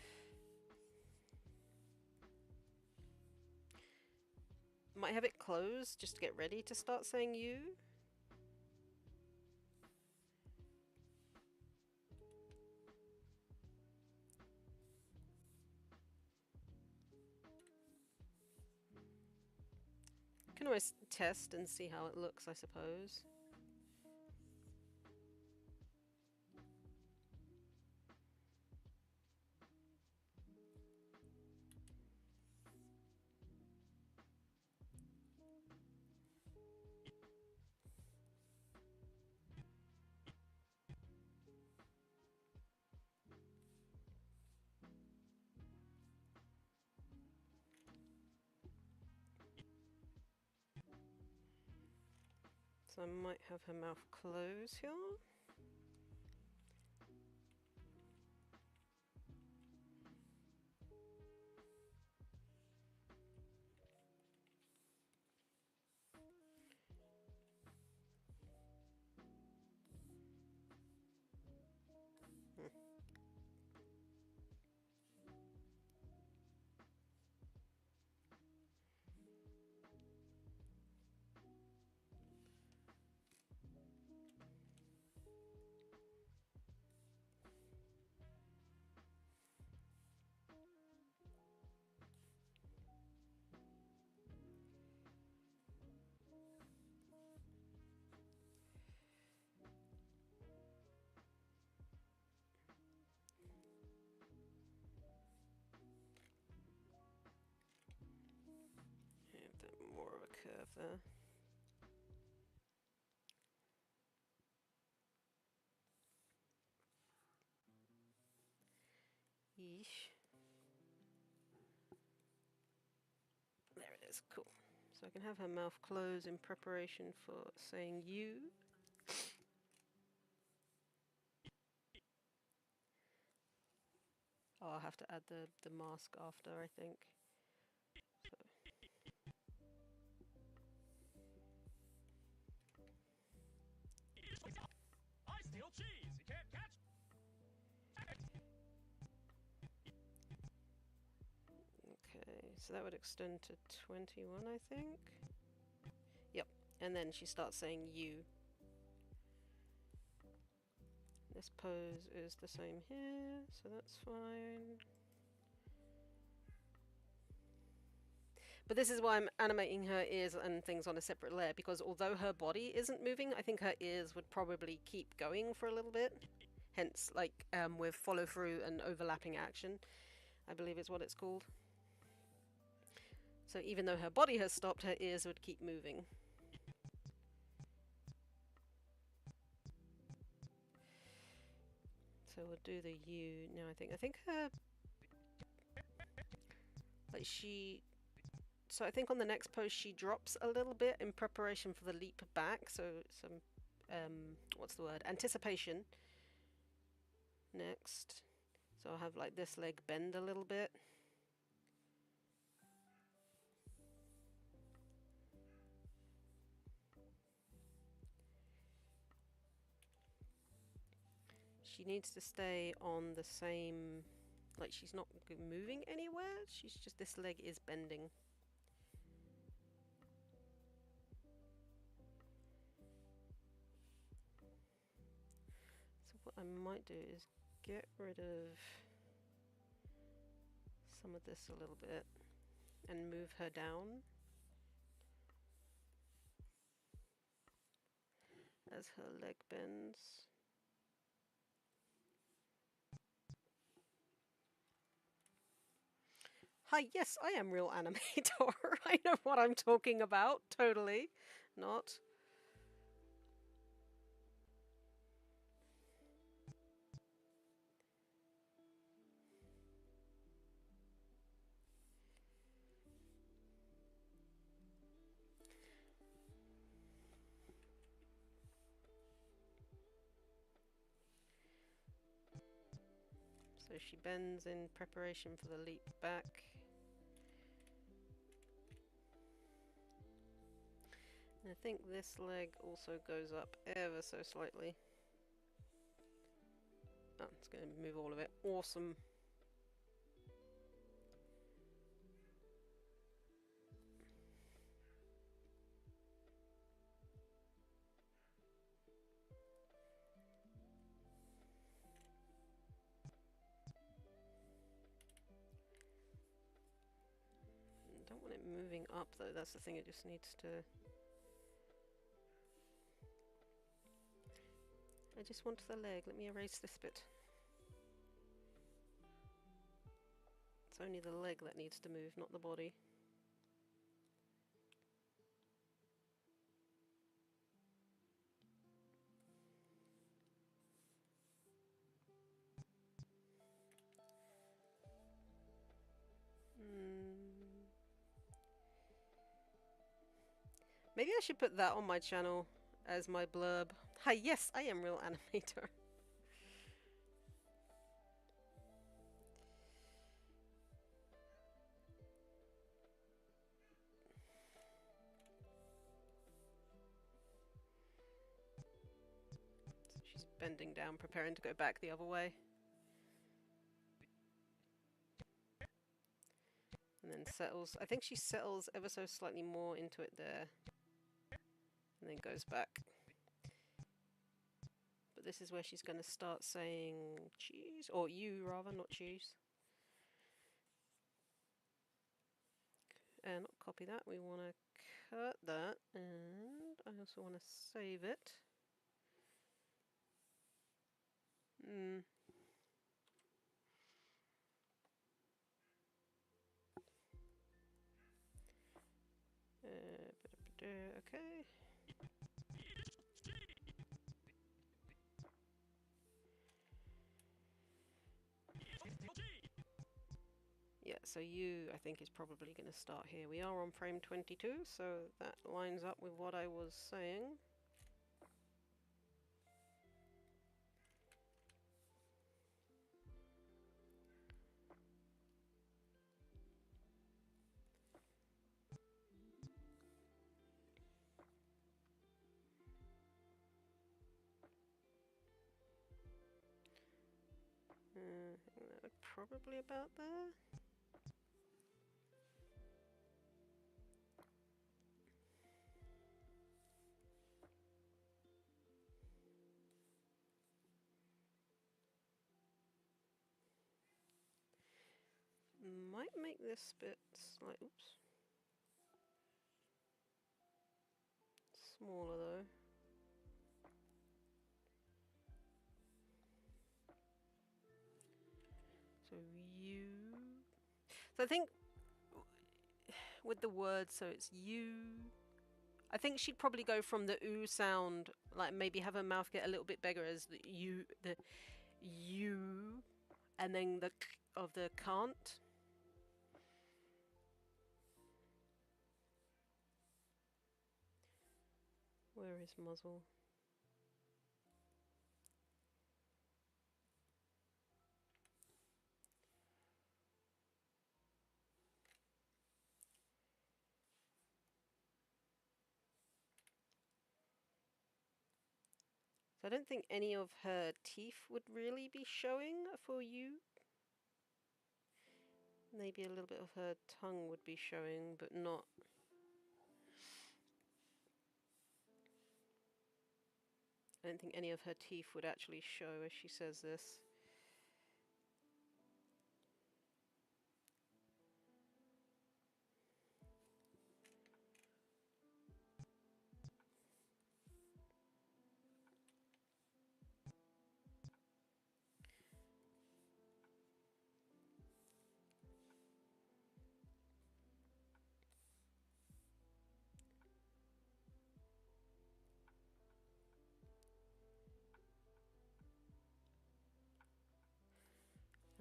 Might have it closed just to get ready to start saying you. Can always test and see how it looks, I suppose. So I might have her mouth close here. there. Yeesh. There it is, cool. So I can have her mouth closed in preparation for saying you. Oh, I'll have to add the mask after, I think. So. I steal cheese. You can't catch Okay, so that would extend to 21, I think. Yep, and then she starts saying you. This pose is the same here, so that's fine. But this is why I'm animating her ears and things on a separate layer, because although her body isn't moving, I think her ears would probably keep going for a little bit. Hence, like, with follow through and overlapping action, I believe is what it's called. So even though her body has stopped, her ears would keep moving. So we'll do the U now, I think her... Like So I think on the next pose she drops a little bit in preparation for the leap back. So some, what's the word? Anticipation. Next. So I'll have like this leg bend a little bit. She needs to stay on the same, like she's not moving anywhere. She's just, this leg is bending. So what I might do is get rid of some of this a little bit and move her down as her leg bends. Hi, yes, I am Real Animator. I know what I'm talking about, totally. Not. So she bends in preparation for the leap back. And I think this leg also goes up ever so slightly. Oh, it's going to move all of it. Awesome. I don't want it moving up though, that's the thing, it just needs to... I just want the leg, let me erase this bit. It's only the leg that needs to move, not the body. Maybe I should put that on my channel as my blurb. Hi, yes, I am Real Animator. So she's bending down, preparing to go back the other way. And then settles. I think she settles ever so slightly more into it there. And then goes back. But this is where she's going to start saying cheese. Or you, rather, not cheese. Not copy that. We want to cut that. And I also want to save it. Okay. Yeah, so you, I think, is probably going to start here. We are on frame 22, so that lines up with what I was saying. I think that would probably about there. Might make this bit oops, smaller though. So you. So I think with the word, so it's you. I think she'd probably go from the oo sound, like maybe have her mouth get a little bit bigger as the you, and then the k of the can't. Where is muzzle? So I don't think any of her teeth would really be showing for you. Maybe a little bit of her tongue would be showing, but not. I don't think any of her teeth would actually show as she says this.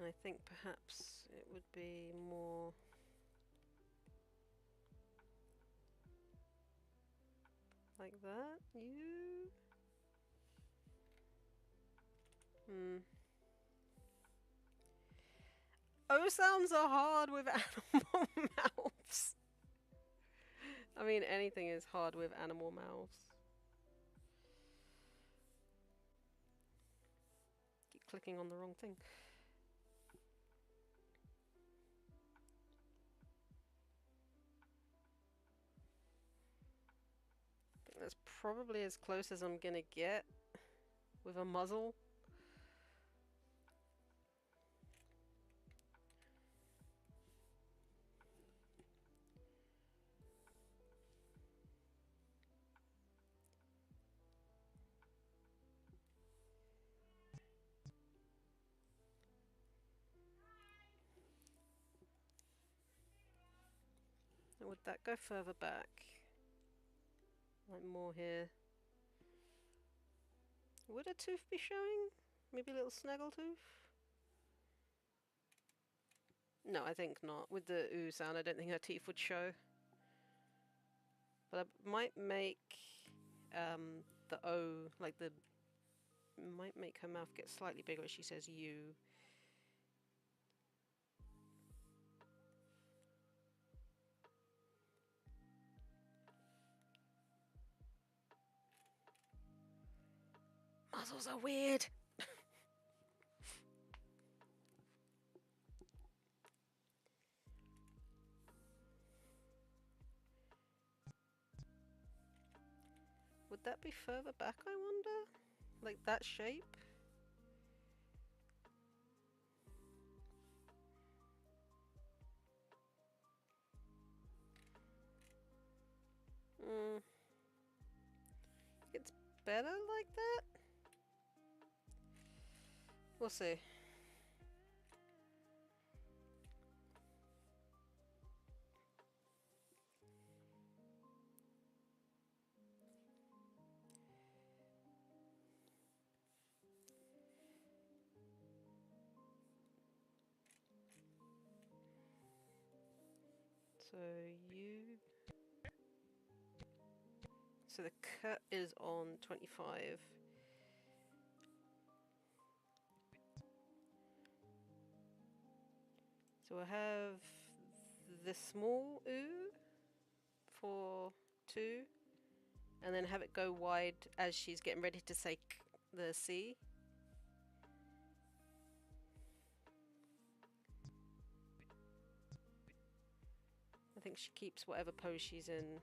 And I think perhaps it would be more like that. You. O sounds are hard with animal mouths. I mean, anything is hard with animal mouths. Keep clicking on the wrong thing. I think that's probably as close as I'm gonna get with a muzzle. And would that go further back? Like more here. Would a tooth be showing? Maybe a little snaggle tooth? No, I think not. With the oo sound, I don't think her teeth would show. But I might make the O, like the... might make her mouth get slightly bigger as she says you. Muzzles are weird! Would that be further back, I wonder? Like that shape? It's better like that? We'll see. So you... So the cut is on 25. So we'll have the small ooh for 2, and then have it go wide as she's getting ready to say the C. I think she keeps whatever pose she's in.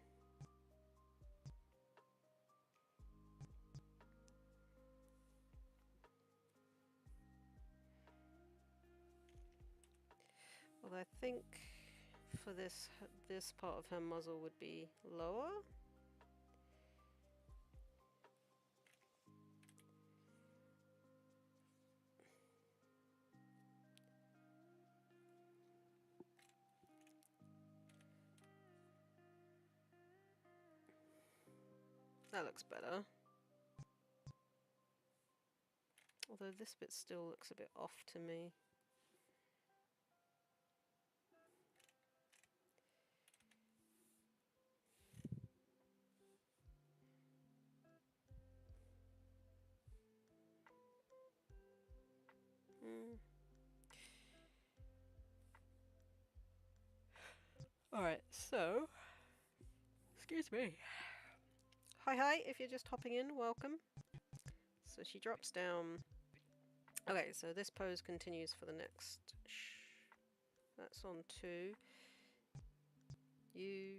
Well, I think for this part of her muzzle would be lower. That looks better. Although this bit still looks a bit off to me. Alright, so... Excuse me. Hi, if you're just hopping in, welcome. So she drops down. Okay, so this pose continues for the next... That's on 2. You...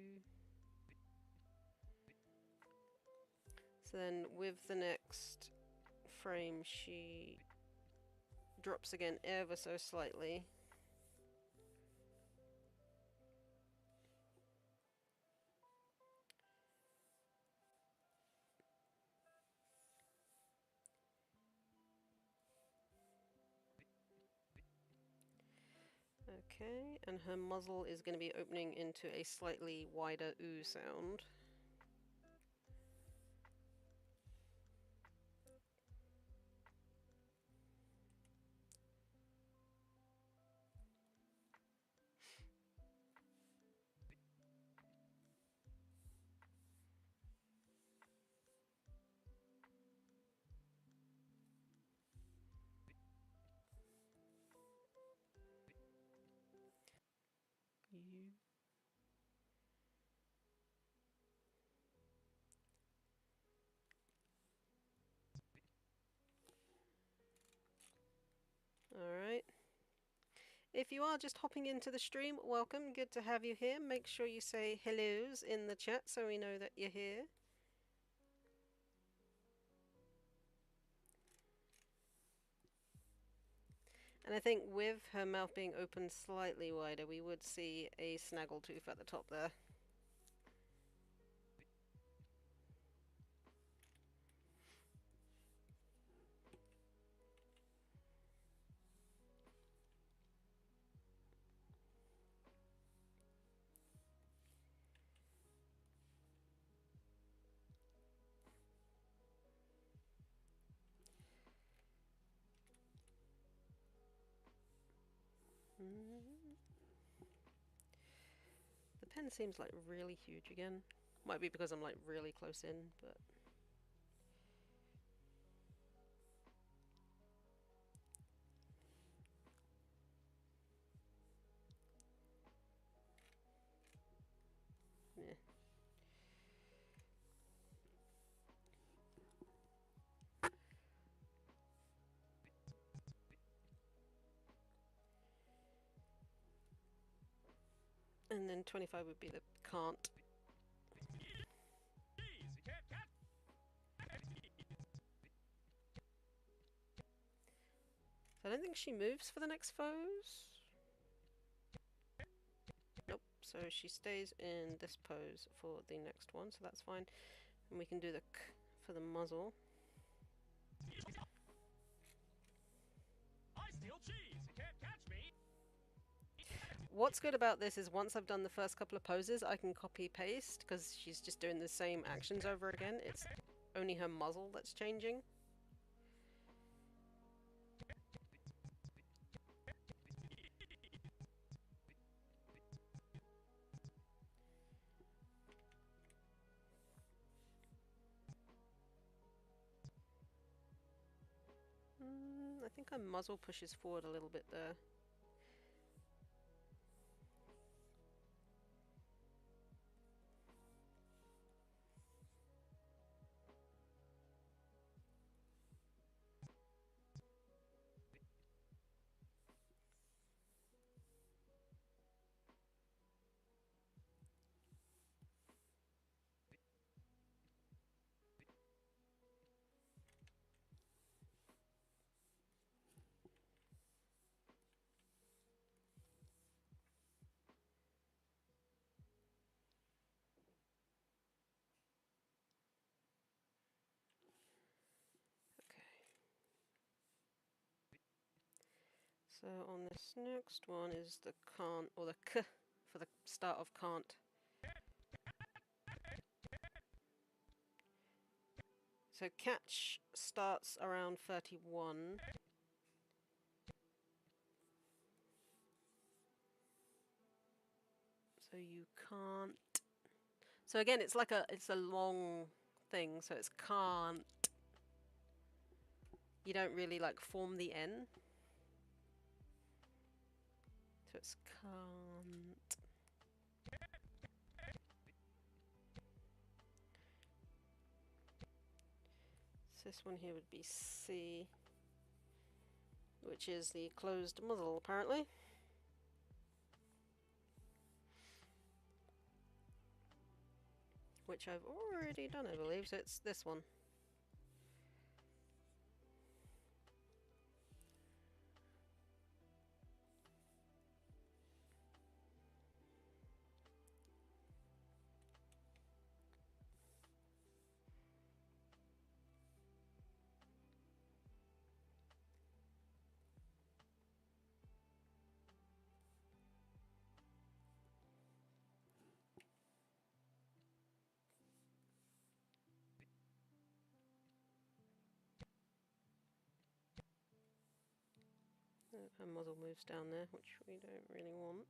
So then with the next frame, she drops again ever so slightly. Okay, and her muzzle is going to be opening into a slightly wider ooh sound. You. Alright. If you are just hopping into the stream, welcome. Good to have you here. Make sure you say hellos in the chat so we know that you're here. And I think with her mouth being open slightly wider, we would see a snaggletooth at the top there. The pen seems like really huge again. Might be because I'm like really close in, but... yeah. And then 25 would be the can't. So I don't think she moves for the next foes. Nope, so she stays in this pose for the next one, so that's fine. And we can do the k for the muzzle. I steal cheese. You can't catch me. What's good about this is once I've done the first couple of poses, I can copy paste because she's just doing the same actions over again. It's only her muzzle that's changing. I think her muzzle pushes forward a little bit there. So on this next one is the can't, or the k for the start of can't. So catch starts around 31. So you can't. So again, it's like it's a long thing, so it's can't. You don't really like form the N. So it's can't. So this one here would be C, which is the closed muzzle, apparently. Which I've already done, I believe, so it's this one. Her muzzle moves down there, which we don't really want.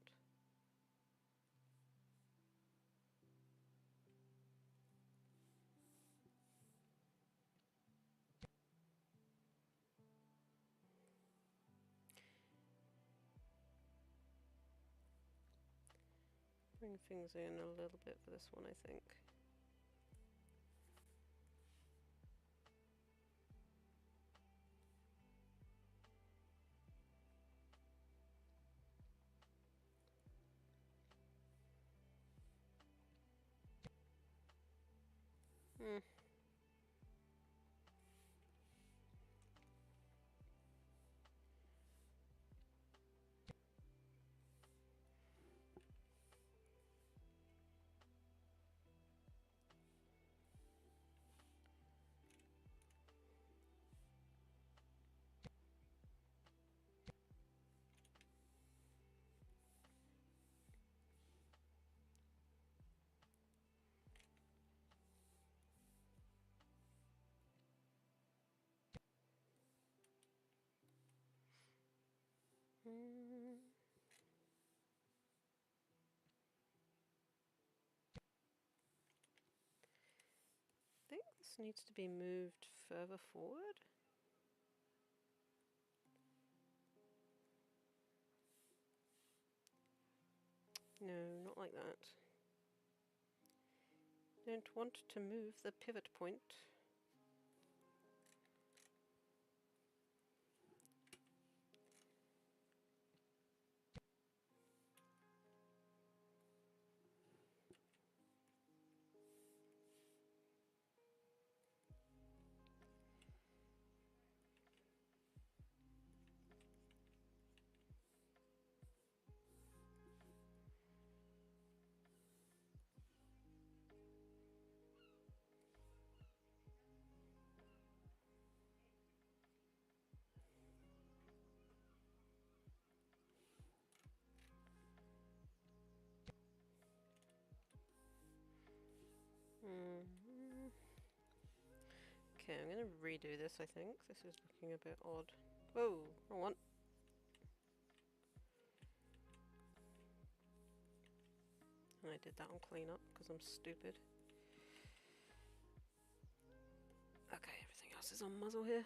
Bring things in a little bit for this one, I think. Hmm. I think this needs to be moved further forward. No, not like that. Don't want to move the pivot point. Okay, I'm going to redo this, I think. This is looking a bit odd. Whoa, wrong one. And I did that on cleanup because I'm stupid. Okay, everything else is on muzzle here.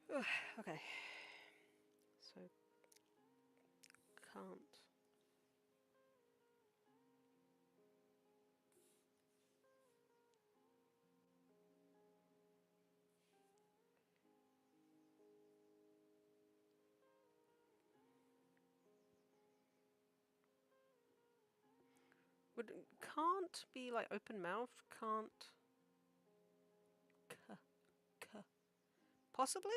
Okay. So, can't. Would can't be like open mouth? Can't. K, k. Possibly?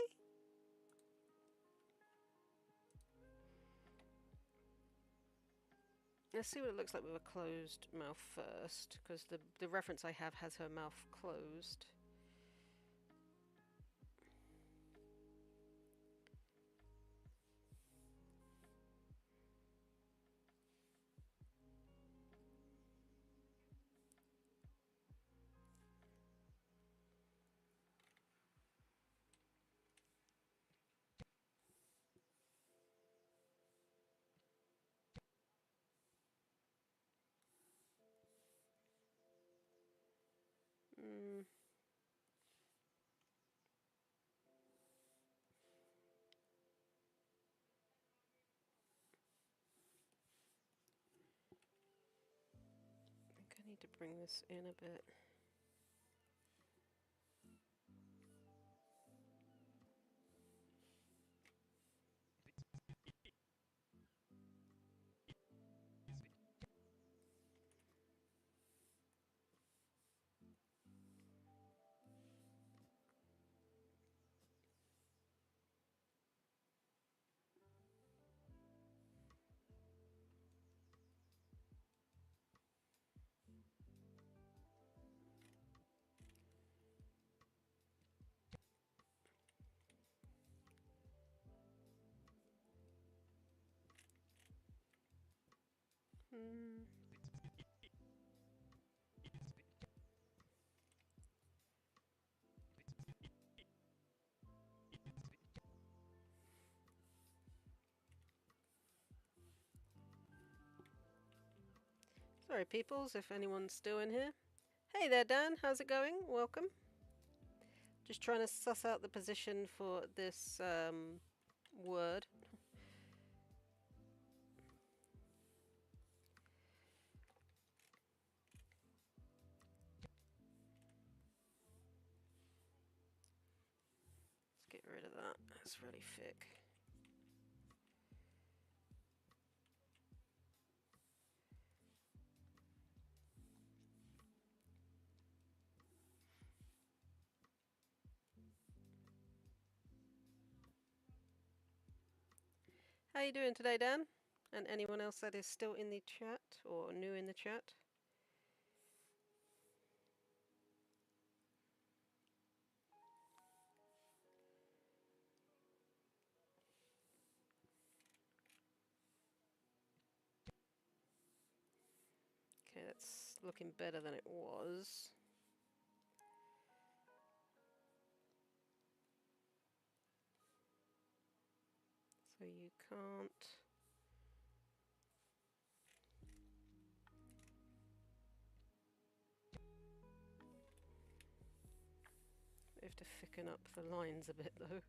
Let's see what it looks like with a closed mouth first, because the reference I have has her mouth closed. Mm. I think I need to bring this in a bit. Mm. Sorry, peoples, if anyone's still in here. Hey there, Dan. How's it going? Welcome. Just trying to suss out the position for this word. Let's get rid of that. That's really thick. How you doing today, Dan? And anyone else that is still in the chat or new in the chat? Okay, that's looking better than it was. So you can't. We have to thicken up the lines a bit though.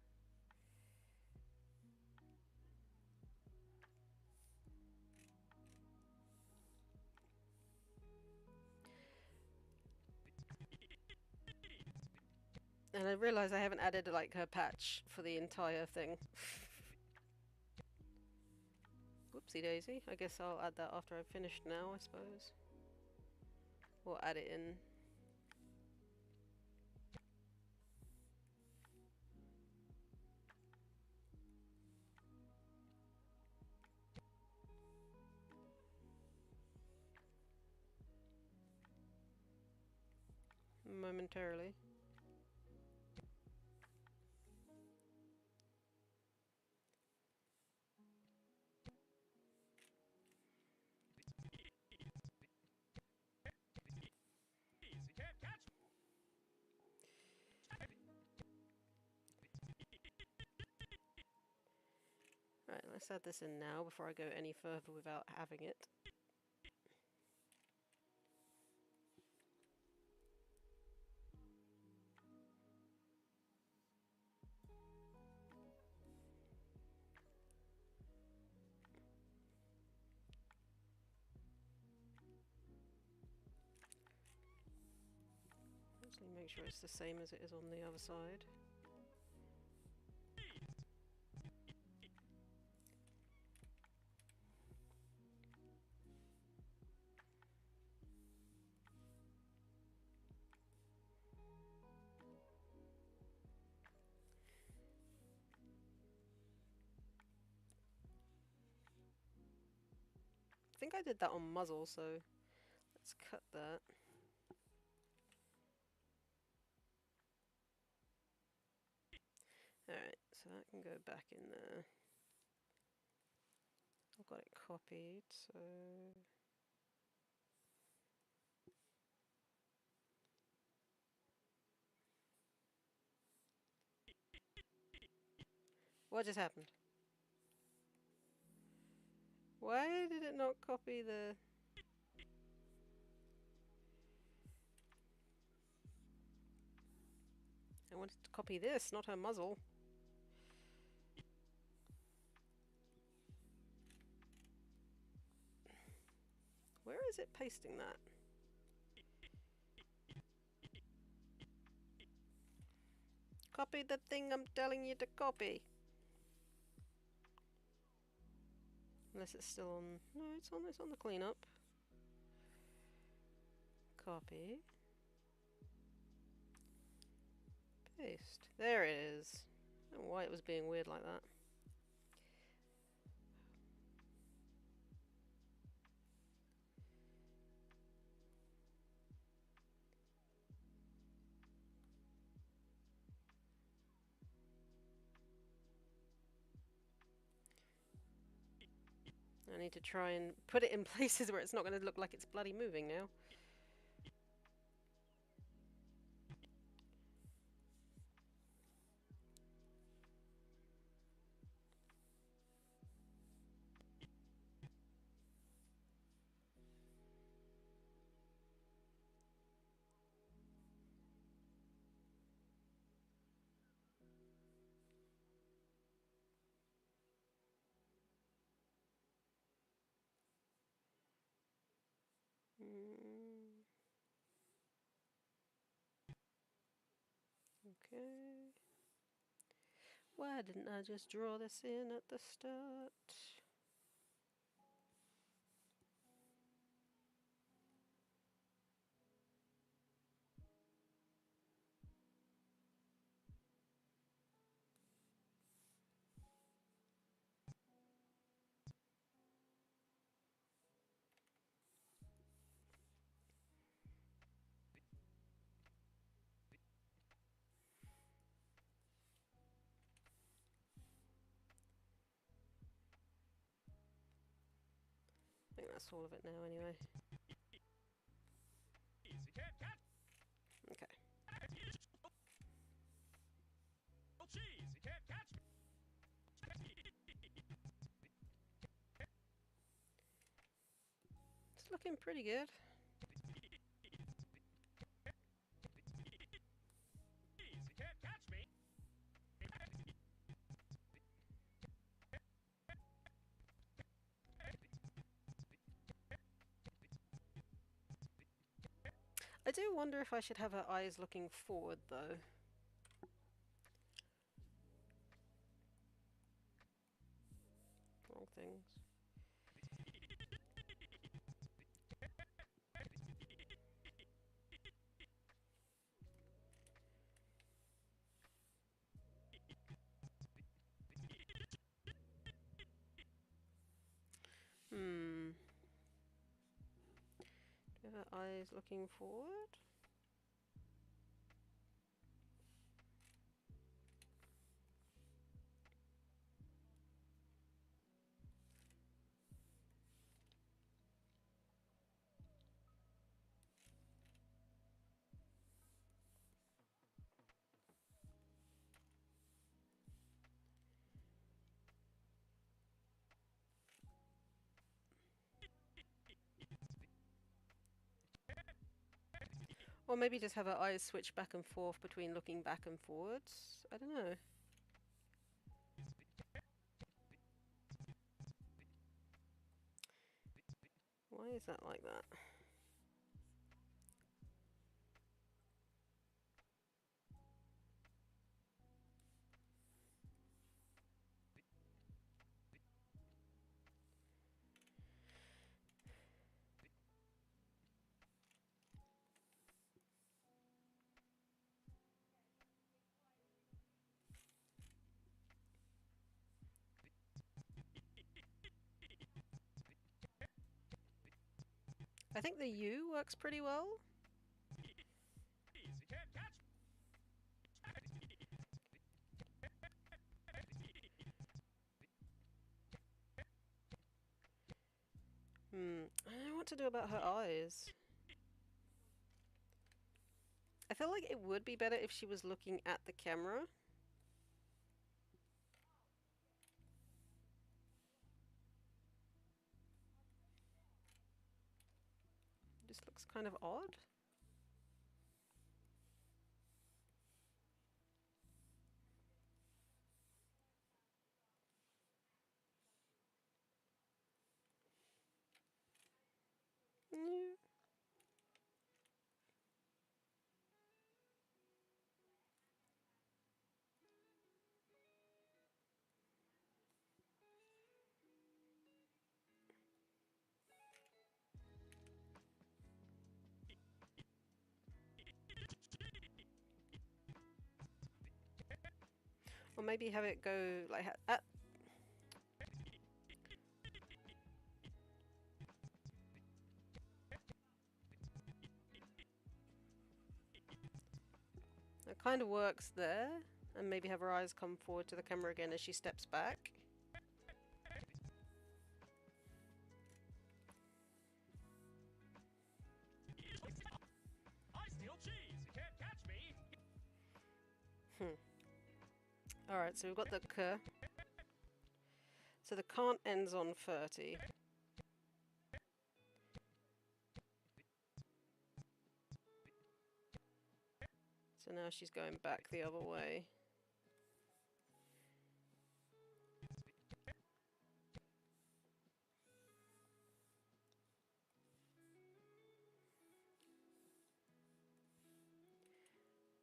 And I realise I haven't added like her patch for the entire thing. Whoopsie daisy. I guess I'll add that after I've finished now, I suppose. Or add it in. Momentarily. You can't catch me. Right, let's add this in now before I go any further without having it. Actually, make sure it's the same as it is on the other side. I think I did that on muzzle, so let's cut that. Alright, so that can go back in there. I've got it copied, so... What just happened? Why did it not copy the... I wanted to copy this, not her muzzle. Where is it pasting that? Copy the thing I'm telling you to copy. Unless it's still on... No, it's on the cleanup. Copy. Paste. There it is. I don't know why it was being weird like that. I need to try and put it in places where it's not going to look like it's bloody moving now. Okay. Why didn't I just draw this in at the start? I think that's all of it now anyway. Okay. It's looking pretty good. I do wonder if I should have her eyes looking forward, though. Wrong things. Do you have her eyes looking forward? Or maybe just have her eyes switch back and forth between looking back and forwards. I don't know. Why is that like that? I think the U works pretty well. You can't catch I don't know what to do about her eyes. I feel like it would be better if she was looking at the camera. This looks kind of odd. Yeah. Or maybe have it go like it kind of works there, and maybe have her eyes come forward to the camera again as she steps back. I steal cheese. You can't catch me. Alright, so we've got the k. So the can't ends on 30. So now she's going back the other way.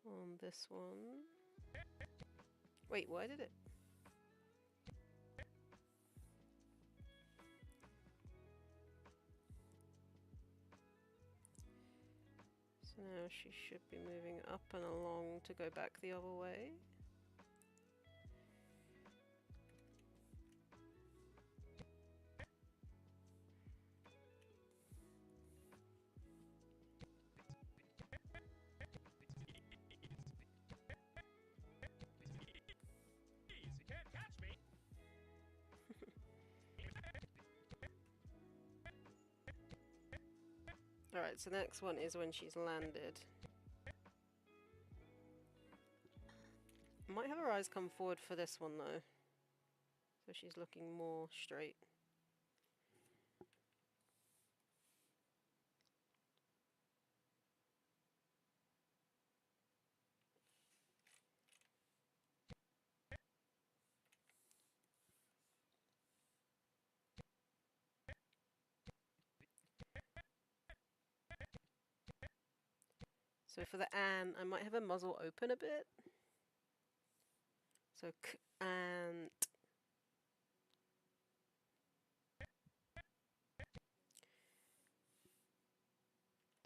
On this one. Wait, why did it? So now she should be moving up and along to go back the other way. You can't catch me. Alright, so the next one is when she's landed. Might have her eyes come forward for this one though. So she's looking more straight. So for the an, I might have her muzzle open a bit. So k-ant.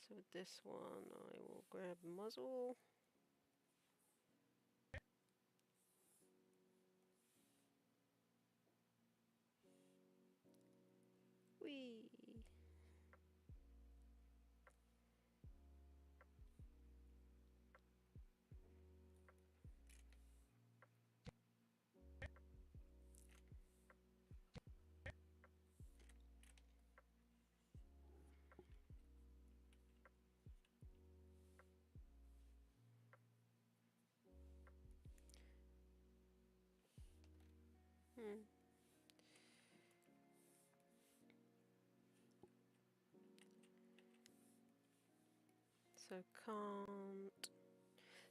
So with this one, I will grab muzzle. Whee! So can't.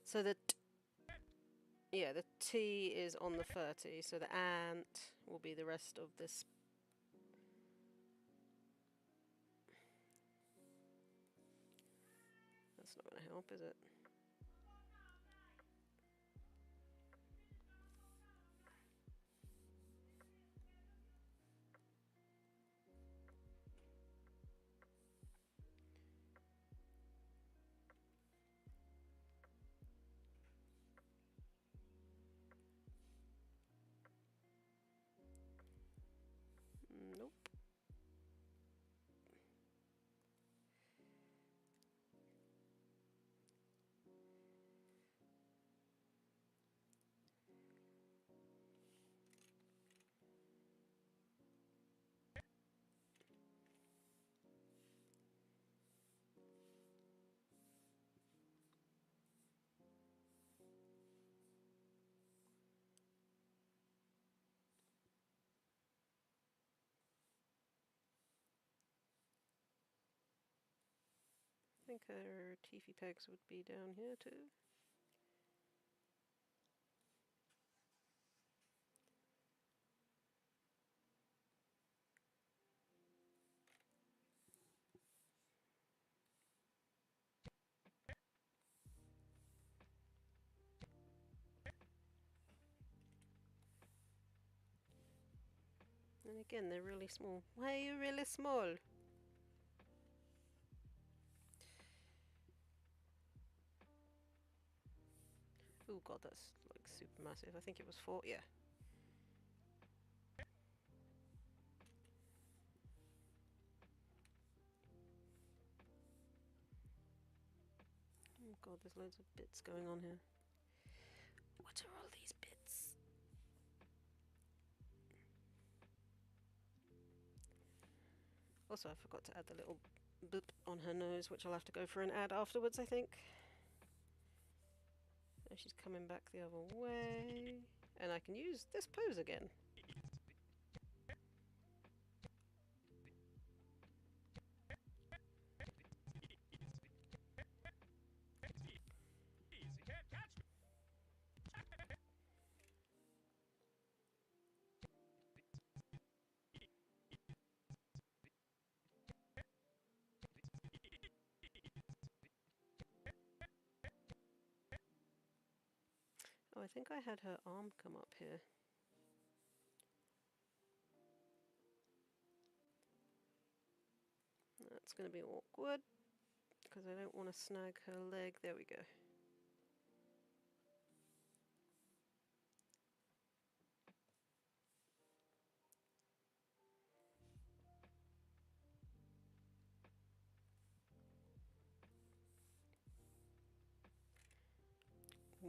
So the yeah, the T is on the 30, so the ant will be the rest of this. That's not going to help, is it? Nope. think her teethy pegs would be down here too. And again, they're really small. Why are you really small? Oh god, that's like super massive. I think it was 4, yeah. Oh god, there's loads of bits going on here. What are all these bits? Also, I forgot to add the little boop on her nose, which I'll have to go for an ad afterwards, I think. And she's coming back the other way. And I can use this pose again. You can't catch me. Oh, I think I had her arm come up here. That's going to be awkward, because I don't want to snag her leg. There we go.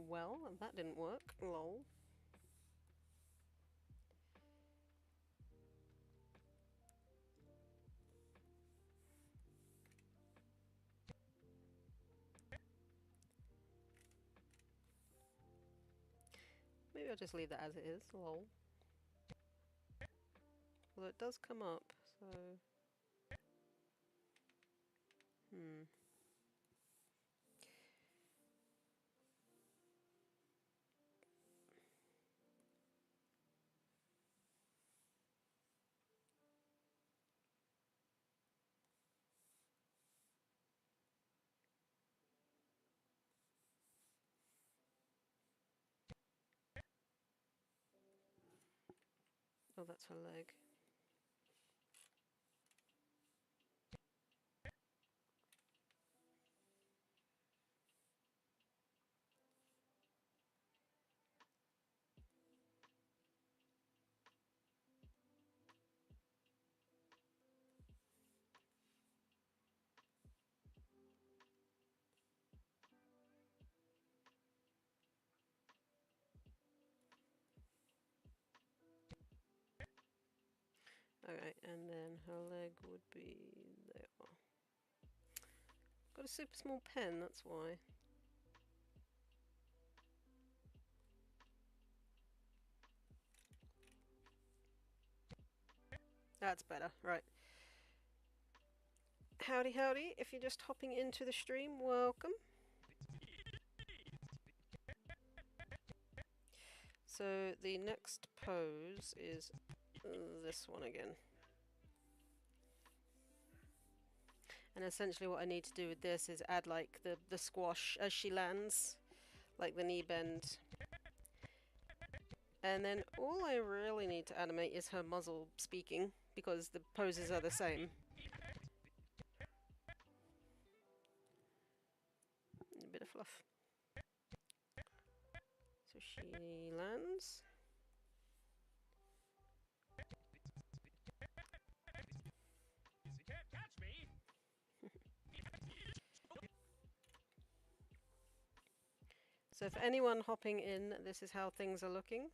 Well, that didn't work. Lol. Maybe I'll just leave that as it is. Lol. Well, it does come up, so... Oh, that's her leg. Alright, and then her leg would be there. Got a super small pen, that's why. That's better, right. Howdy howdy, if you're just hopping into the stream, welcome. So the next pose is this one again. And essentially what I need to do with this is add like the squash as she lands, like the knee bend. And then all I really need to animate is her muzzle speaking, because the poses are the same. A bit of fluff. So she lands. You can't catch me. So for anyone hopping in, this is how things are looking.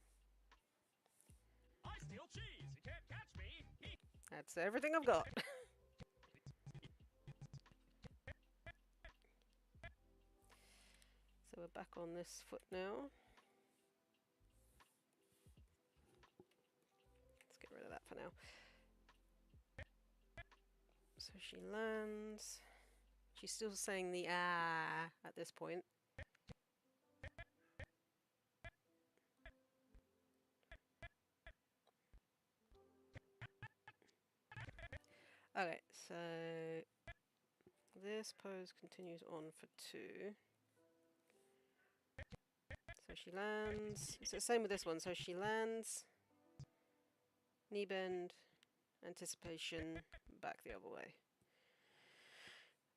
I steal cheese. You can't catch me. That's everything I've got. So we're back on this foot now. Let's get rid of that for now. So she lands. She's still saying the ah at this point. Okay, so this pose continues on for 2. So she lands. It's the same with this one. So she lands, knee bend, anticipation, back the other way.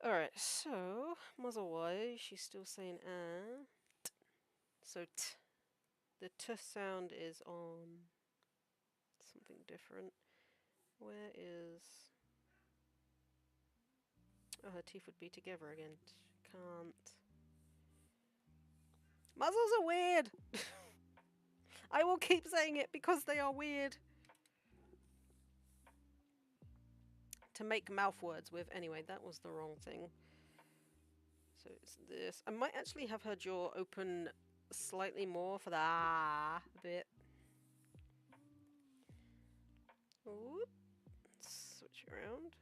Alright, so muzzle wise, she's still saying ah. So t. The t sound is on something different. Where is... Oh, her teeth would be together again. Can't. Muzzles are weird! I will keep saying it because they are weird. To make mouth words with. Anyway, that was the wrong thing. So it's this. I might actually have her jaw open slightly more for the ah bit. Whoop. Switch around.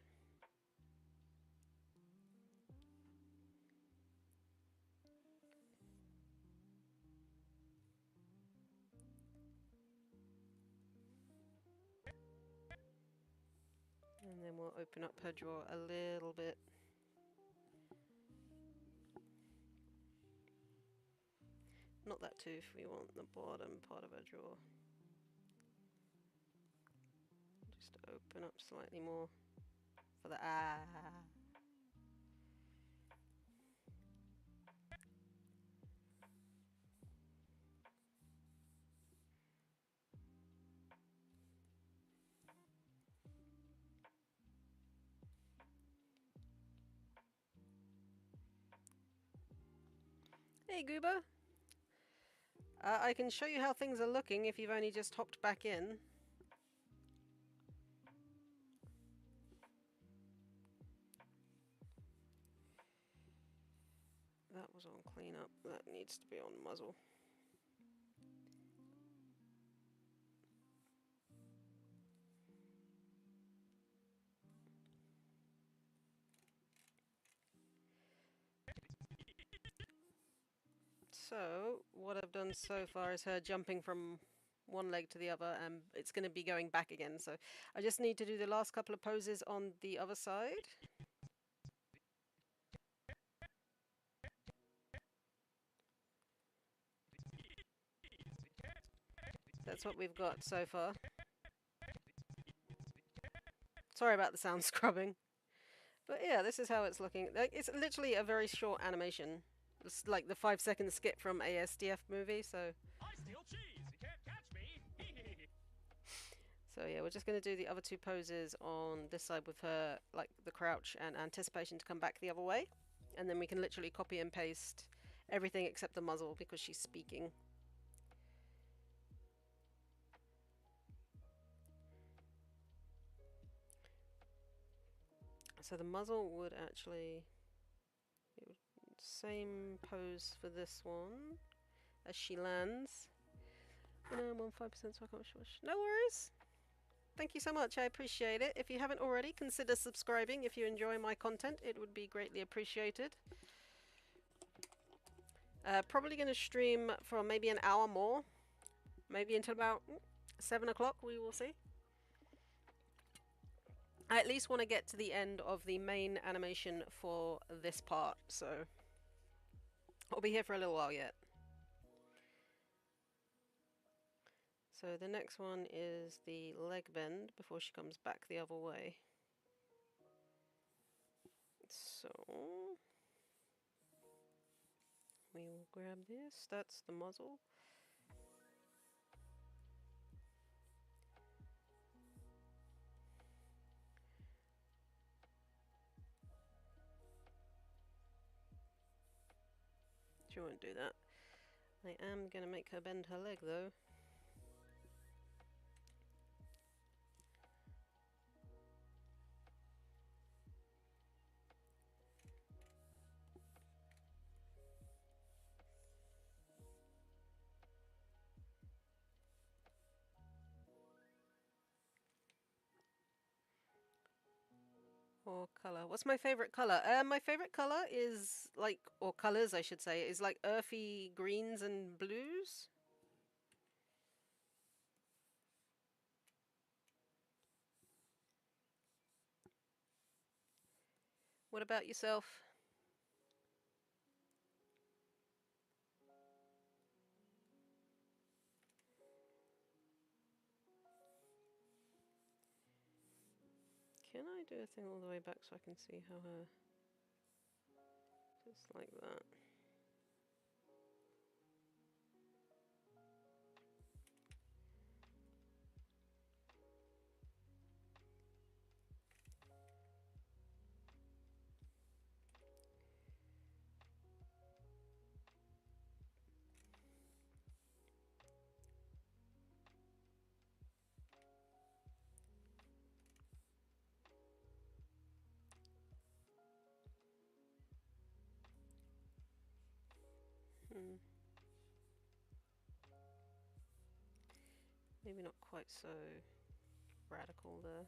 And then we'll open up her jaw a little bit. Not that tooth, we want the bottom part of her jaw. Just open up slightly more for the ah. Hey Goober! I can show you how things are looking if you've only just hopped back in. That was on cleanup. That needs to be on muzzle. So, what I've done so far is her jumping from one leg to the other, and it's going to be going back again. So, I just need to do the last couple of poses on the other side. That's what we've got so far. Sorry about the sound scrubbing. But yeah, this is how it's looking. It's literally a very short animation. It's like the 5-second skit from ASDF movie, so... I steal cheese. You can't catch me. So yeah, we're just going to do the other 2 poses on this side with her, like the crouch and anticipation to come back the other way. And then we can literally copy and paste everything except the muzzle because she's speaking. So the muzzle would actually... Same pose for this one as she lands. I'm on 5%, so I can't shush. No worries. Thank you so much. I appreciate it. If you haven't already, consider subscribing. If you enjoy my content, it would be greatly appreciated. Probably going to stream for maybe an hour more. Maybe until about 7 o'clock. We will see. I at least want to get to the end of the main animation for this part, so I'll be here for a little while yet. So the next one is the leg bend before she comes back the other way. So we will grab this. That's the muzzle. She won't do that. I am going to make her bend her leg though. or color? What's my favorite color? My favorite color is like, or colors I should say, is like earthy greens and blues. What about yourself? Can I do a thing all the way back so I can see how her... Just like that. Maybe not quite so radical there.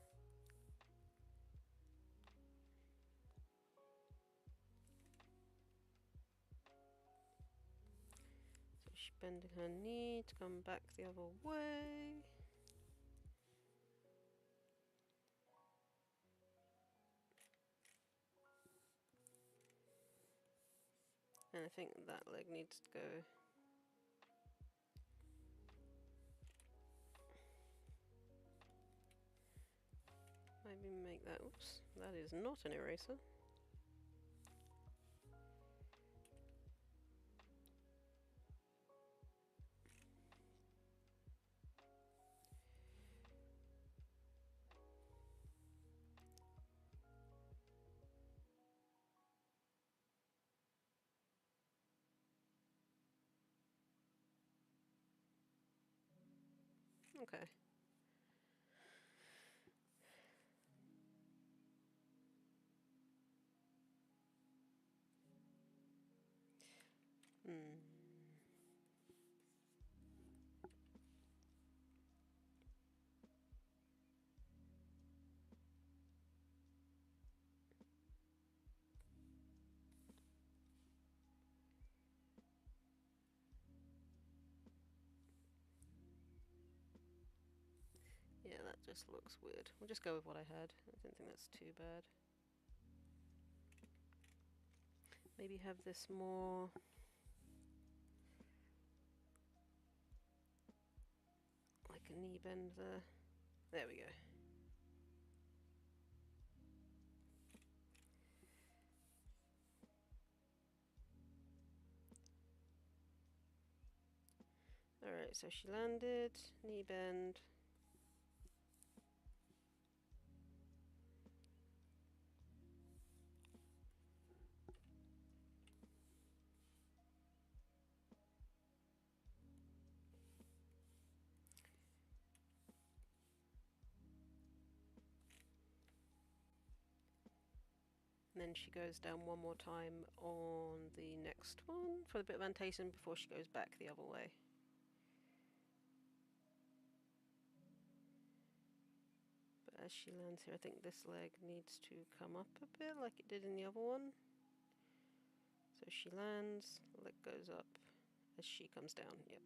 So she's bending her knee to come back the other way. And I think that leg needs to go. Maybe make that, oops, that is not an eraser. Okay. Yeah, that just looks weird. We'll just go with what I had. I don't think that's too bad. Maybe have this more... like a knee bend there. There we go. Alright, so she landed, knee bend. And then she goes down one more time on the next one for a bit of annotation before she goes back the other way. But as she lands here, I think this leg needs to come up a bit like it did in the other one. So she lands, leg goes up as she comes down, yep.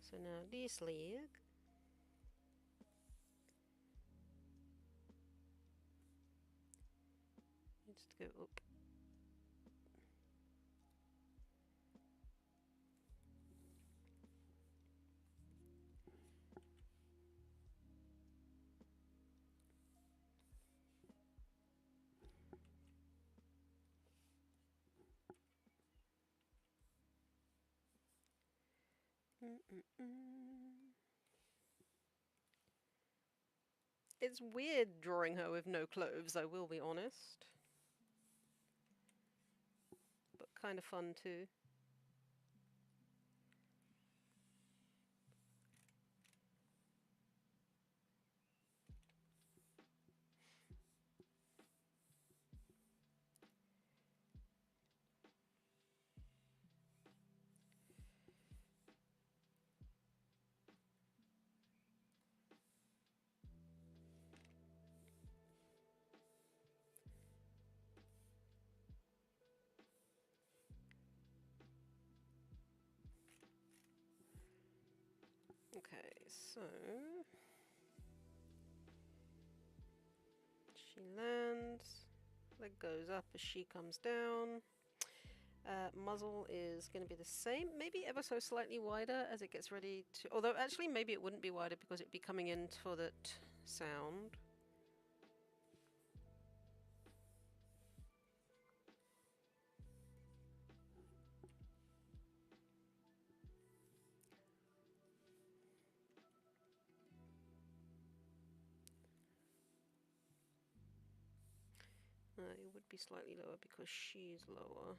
So now this leg needs to go up. It's weird drawing her with no clothes, I will be honest. But kind of fun too. Okay, so she lands, leg goes up as she comes down. Muzzle is going to be the same, maybe ever so slightly wider as it gets ready to... Although, actually, maybe it wouldn't be wider because it'd be coming in for that sound. It would be slightly lower because she's lower.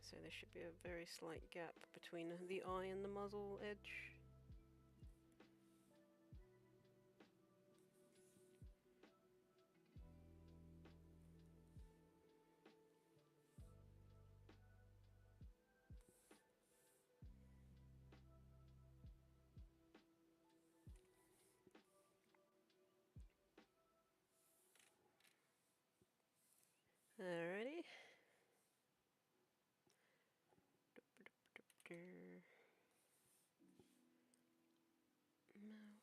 So there should be a very slight gap between the eye and the muzzle edge. Alrighty. Mouth.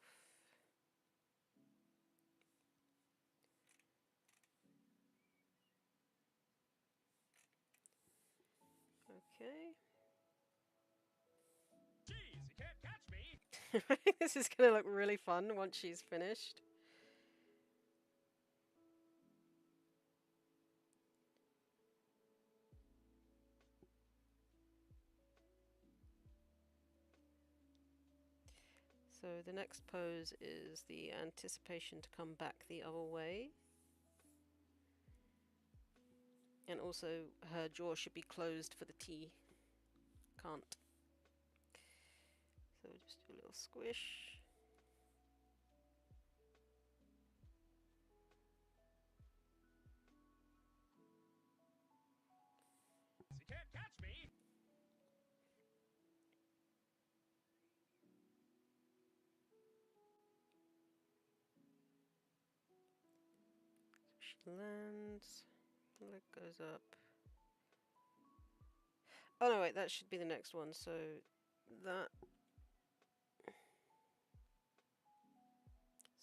Okay. Jeez, you can't catch me. This is gonna look really fun once she's finished. So the next pose is the anticipation to come back the other way. And also her jaw should be closed for the T. Can't. So just do a little squish. You can't catch me. She lands. Leg goes up. Oh no, wait, that should be the next one. So that.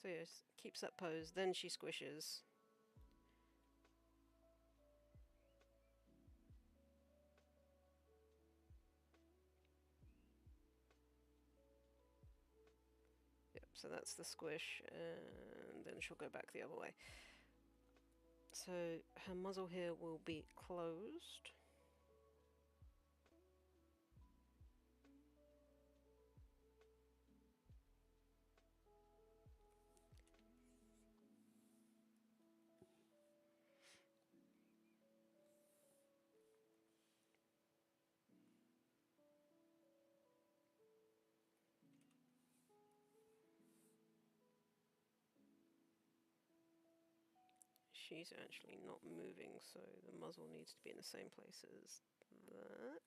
So yes, keeps that pose. Then she squishes. Yep, so that's the squish, and then she'll go back the other way. So her muzzle here will be closed. She's actually not moving, so the muzzle needs to be in the same place as that.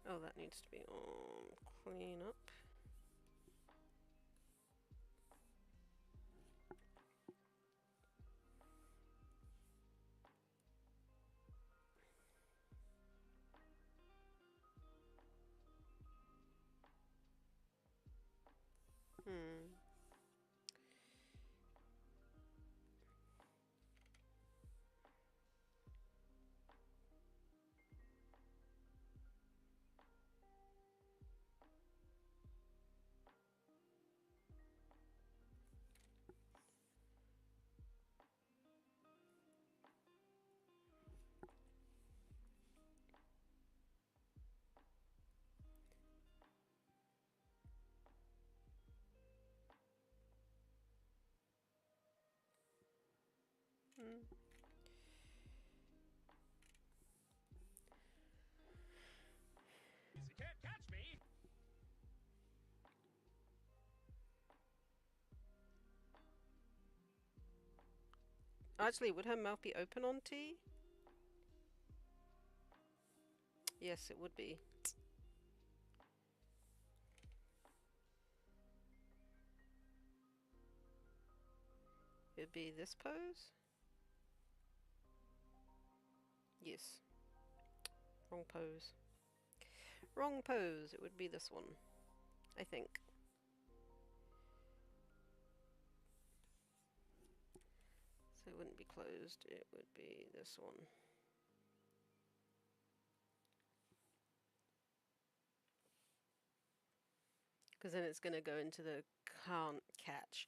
Oh, that needs to be clean up. Hmm. You can't catch me. Actually, would her mouth be open on T? Yes, it would be. It'd be this pose? Yes. Wrong pose. Wrong pose. It would be this one, I think. So it wouldn't be closed, it would be this one. Because then it's going to go into the can't catch.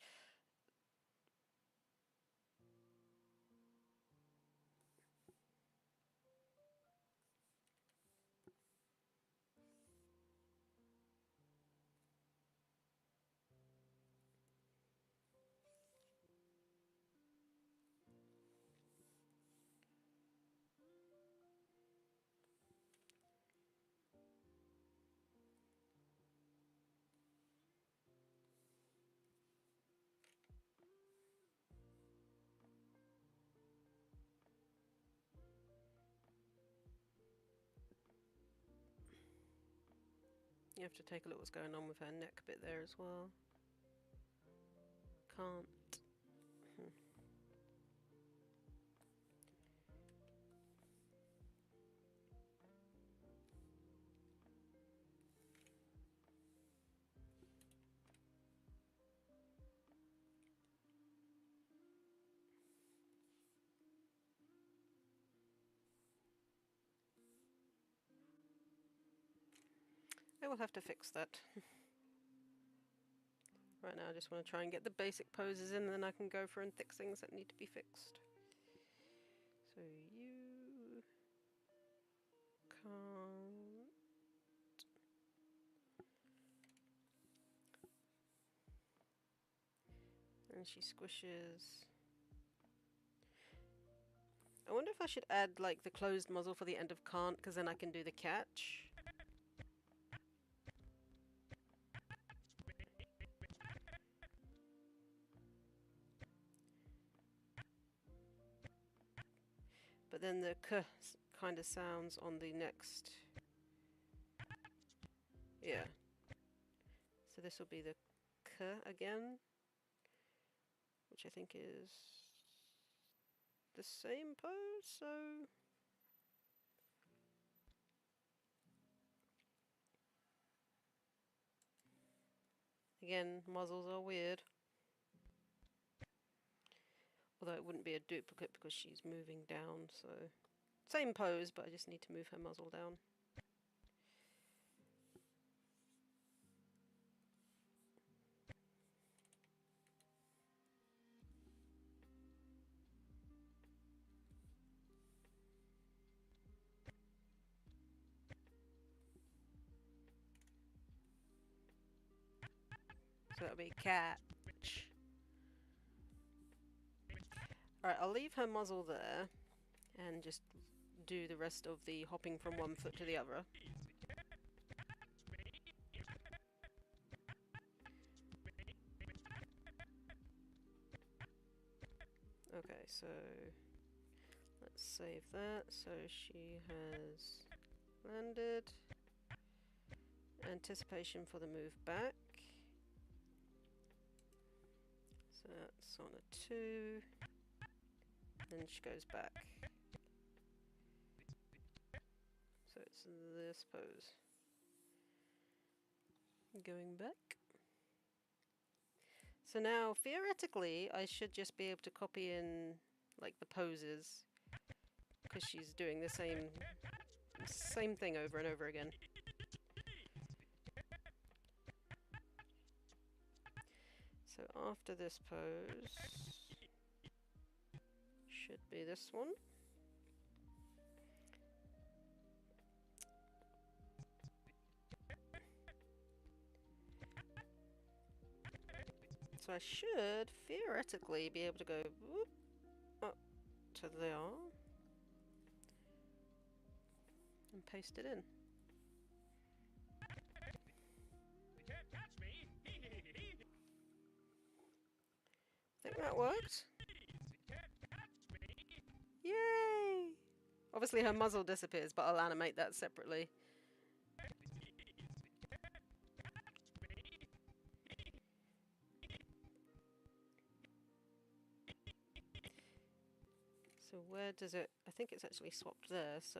You have to take a look what's going on with her neck bit there as well. Can't. I will have to fix that. Right now I just want to try and get the basic poses in, and then I can go for and fix things that need to be fixed. So you can't. And she squishes. I wonder if I should add like the closed muzzle for the end of can't, because then I can do the catch. But then the k kind of sounds on the next. Yeah. So this will be the k again, which I think is the same pose, so. Again, muzzles are weird. Although it wouldn't be a duplicate because she's moving down, so. Same pose, but I just need to move her muzzle down. So that'll be catch. Alright, I'll leave her muzzle there and just do the rest of the hopping from one foot to the other. Okay, so let's save that. So she has landed. Anticipation for the move back. So that's on a 2. Then she goes back. So it's this pose. Going back. So now, theoretically, I should just be able to copy in, like, the poses. Because she's doing the same thing over and over again. So after this pose, should be this one. So I should theoretically be able to go whoop, up, So there. And paste it in. You can't catch me. I think that worked. You can't catch me. Yay! Obviously her muzzle disappears, but I'll animate that separately. So where does it... I think it's actually swapped there, so...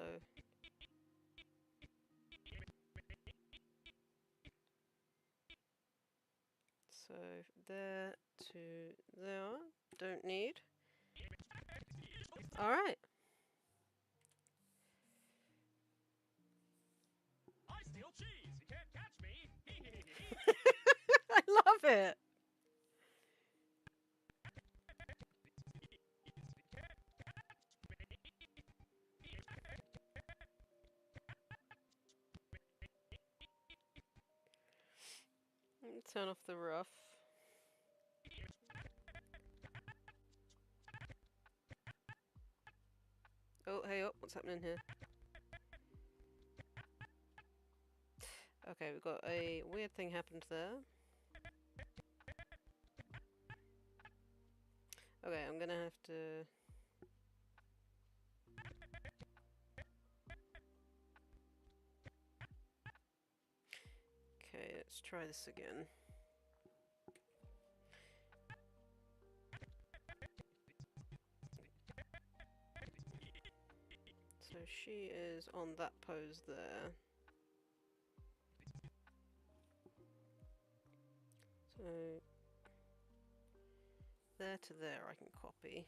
So there to there. Don't need. Alright. I steal cheese. You can't catch me. I love it! Let me turn off the rough. Oh, hey up, what's happening here? Okay, we've got a weird thing happened there. Okay, I'm gonna have to... Okay, let's try this again. So she is on that pose there. So there to there I can copy.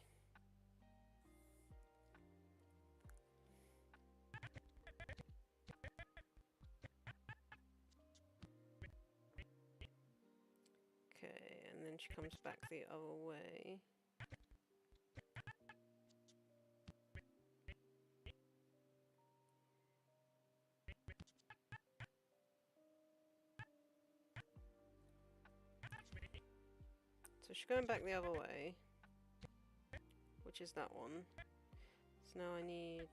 Okay, and then she comes back the other way. So she's going back the other way, which is that one. So now I need...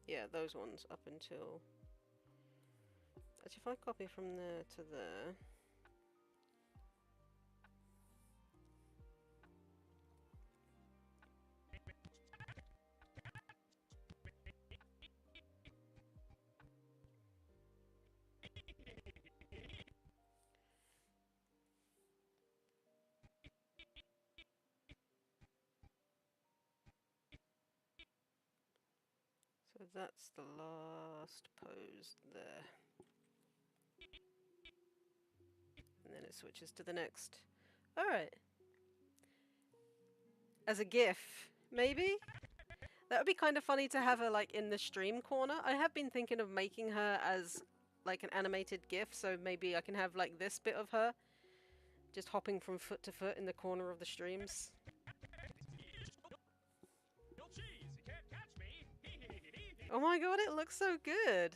yeah, those ones up until... Actually, if I copy from there to there... So that's the last pose there. And then it switches to the next. Alright. As a GIF, maybe? That would be kind of funny to have her like in the stream corner. I have been thinking of making her as like an animated GIF, so maybe I can have like this bit of her just hopping from foot to foot in the corner of the streams. Oh my god, it looks so good!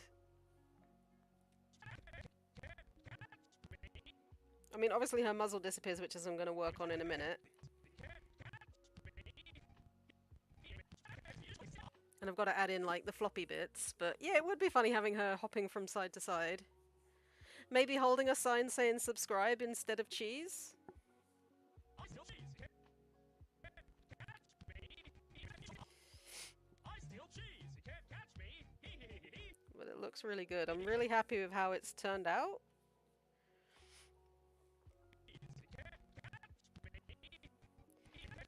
I mean, obviously her muzzle disappears, which is I'm going to work on in a minute. And I've got to add in, like, the floppy bits. But yeah, it would be funny having her hopping from side to side. Maybe holding a sign saying subscribe instead of cheese? But it looks really good. I'm really happy with how it's turned out.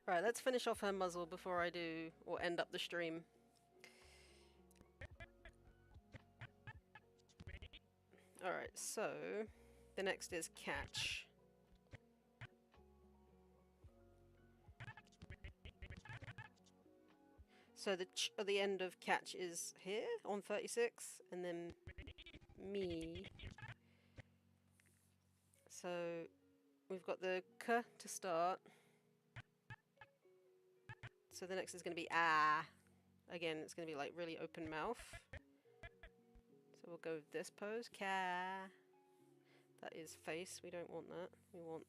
Right, let's finish off her muzzle before I do, or end up the stream. Alright, so the next is catch. So the end of catch is here on 36, and then me. So we've got the k to start. So the next is going to be ah. Again, it's going to be like really open mouth. So we'll go with this pose, ka. That is face, we don't want that. We want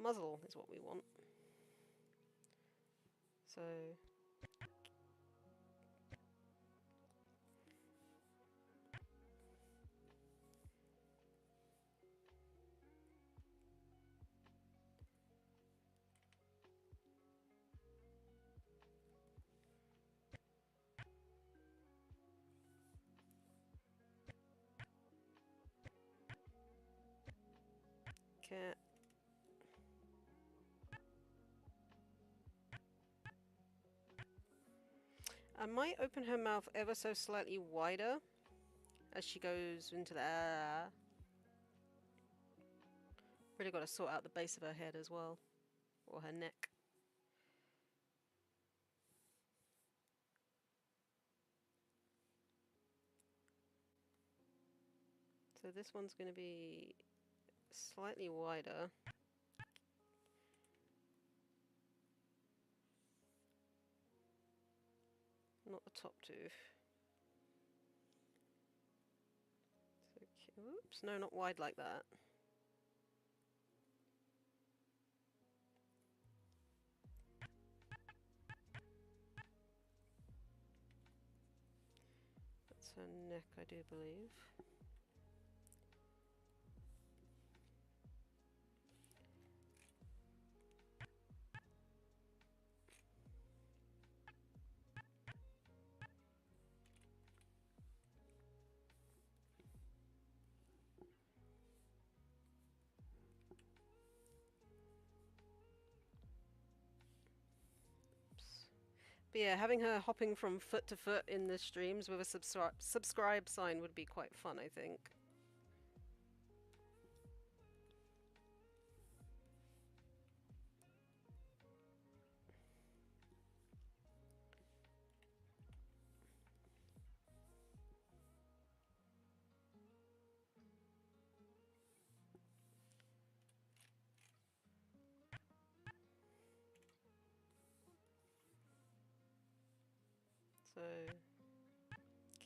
muzzle is what we want. So cat. I might open her mouth ever so slightly wider as she goes into the Really got to sort out the base of her head as well, or her neck. So this one's going to be slightly wider. Not the top tooth. So, oops, no, not wide like that. That's her neck, I do believe. But yeah, having her hopping from foot to foot in the streams with a subscribe sign would be quite fun, I think. So,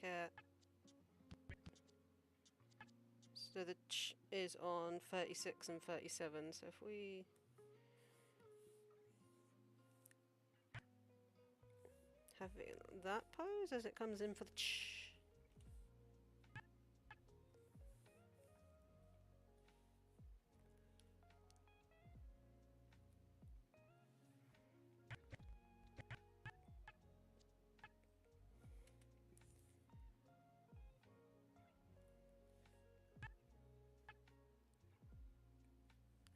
cat. So the ch is on 36 and 37, so if we... have it in that pose as it comes in for the ch.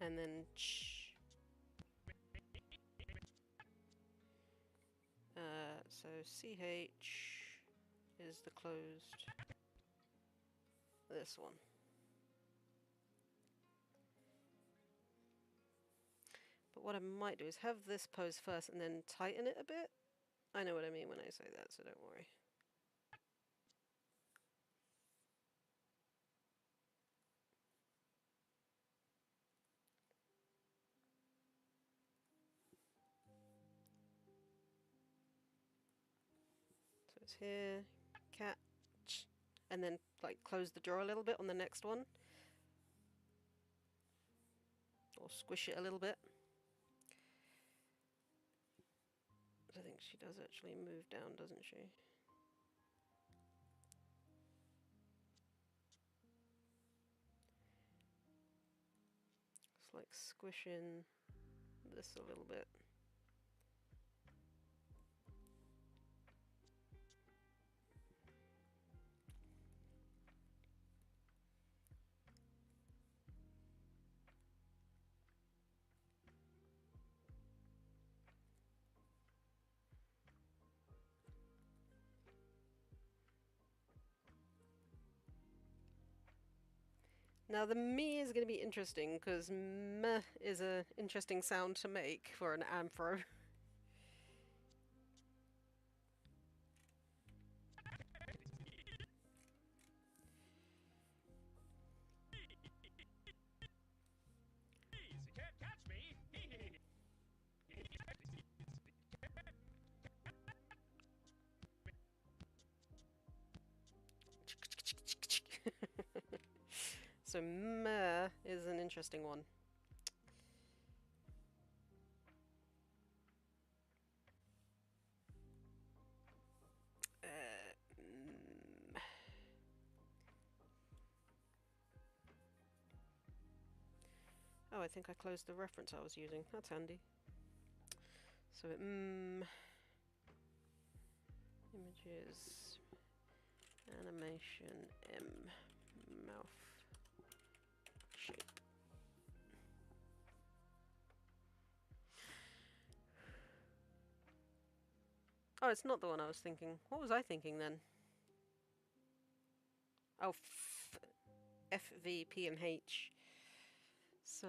And then ch. So CH is the closed. This one. But what I might do is have this pose first and then tighten it a bit. I know what I mean when I say that, so don't worry. So it's here, catch, and then like close the jaw a little bit on the next one. Or squish it a little bit. I think she does actually move down, doesn't she? It's like squishing this a little bit. Now the me is going to be interesting because meh is an interesting sound to make for an amphro. You can't catch me. So meh is an interesting one. I think I closed the reference I was using. That's handy. So images, animation, mouth shape. Oh, it's not the one I was thinking. What was I thinking then? Oh, F, V, P, and H. So,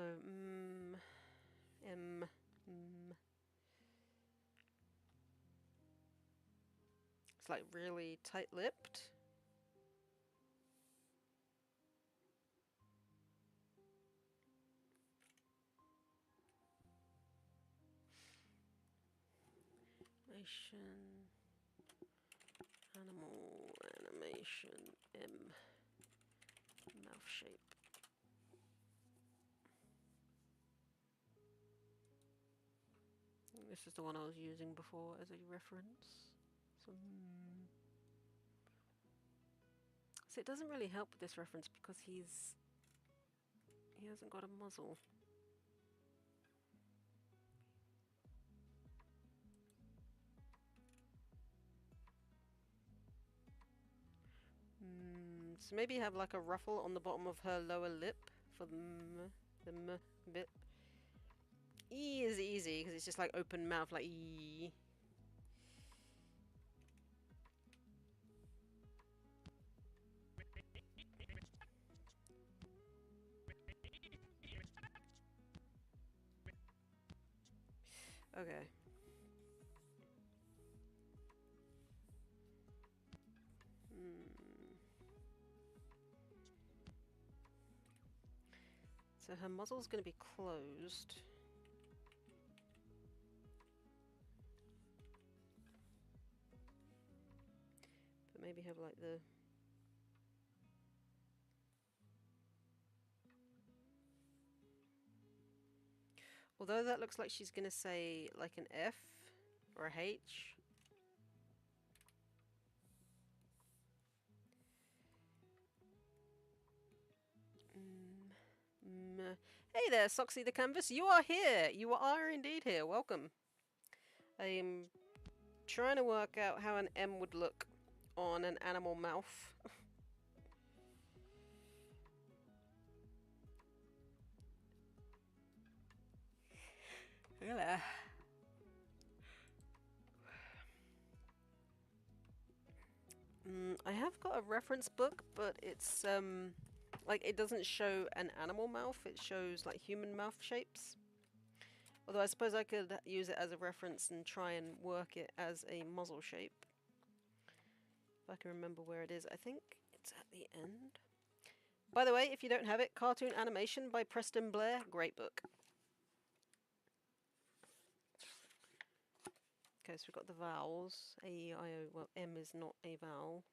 It's like really tight-lipped. Animal, animation, mouth shape. This is the one I was using before as a reference. So it doesn't really help with this reference because he hasn't got a muzzle. So maybe have like a ruffle on the bottom of her lower lip for the m bit. E is easy because it's just like open mouth, like E. Okay. So her muzzle's going to be closed. But maybe have like the... Although that looks like she's going to say like an F or a H. Hey there, Soxy the Canvas. You are here. You are indeed here. Welcome. I am trying to work out how an M would look on an animal mouth. Hello. I have got a reference book, but it's like it doesn't show an animal mouth, it shows like human mouth shapes. Although I suppose I could use it as a reference and try and work it as a muzzle shape. If I can remember where it is, I think it's at the end. By the way, if you don't have it, Cartoon Animation by Preston Blair, great book. Okay, so we've got the vowels, A, E, I, O, well M is not a vowel.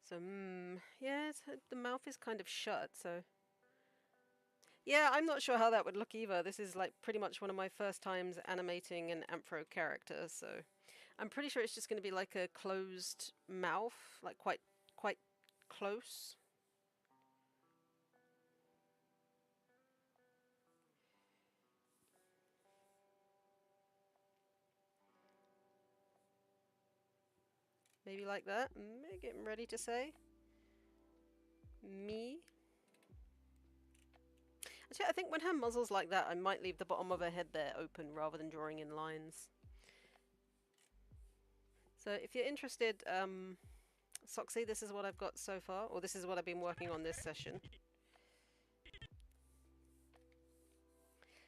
So, yeah, the mouth is kind of shut, so... Yeah, I'm not sure how that would look either. This is like pretty much one of my first times animating an Amphro character, so... I'm pretty sure it's just going to be like a closed mouth, like quite close. Maybe like that. Getting ready to say. Me. Actually, I think when her muzzle's like that, I might leave the bottom of her head there open rather than drawing in lines. So if you're interested, Soxy, this is what I've got so far, or this is what I've been working on this session.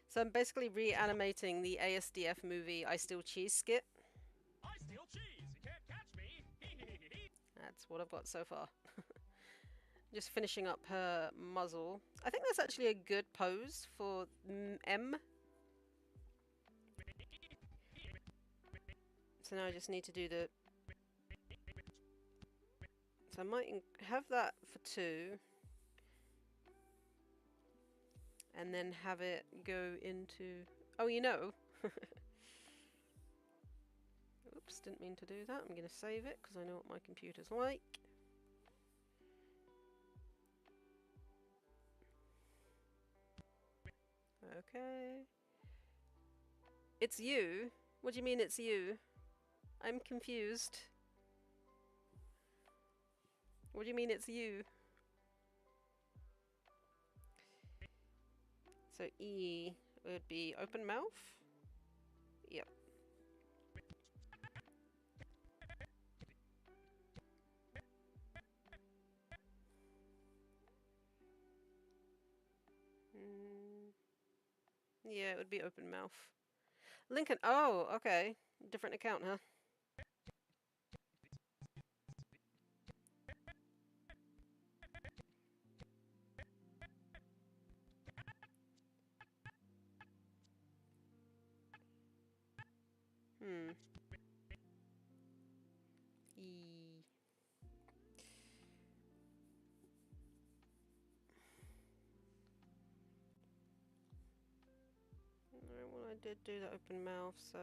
So I'm basically re-animating the ASDF movie I Steal Cheese skit. I steal cheese. You can't catch me. That's what I've got so far. Just finishing up her muzzle. I think that's actually a good pose for M. So now I just need to do the... So I might have that for 2. And then have it go into... Oh, you know. Oops, didn't mean to do that. I'm going to save it because I know what my computer's like. Okay. It's you? What do you mean it's you? I'm confused. What do you mean it's you? So E would be open mouth? Yep. Yeah, it would be open mouth. Lincoln. Oh, okay. Different account, huh? Hmm. E. Alright, well, I did do the open mouth, so.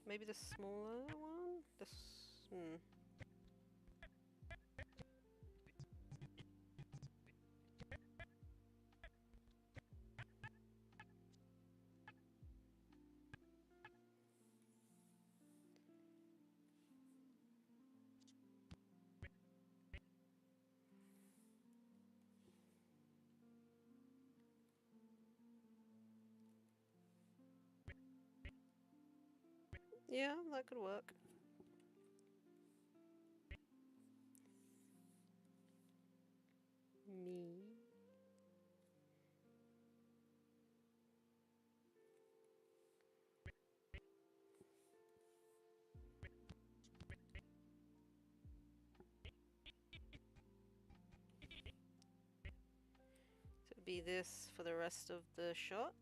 Maybe the smaller one? Hmm. Yeah, that could work. Me. So it'd be this for the rest of the shot.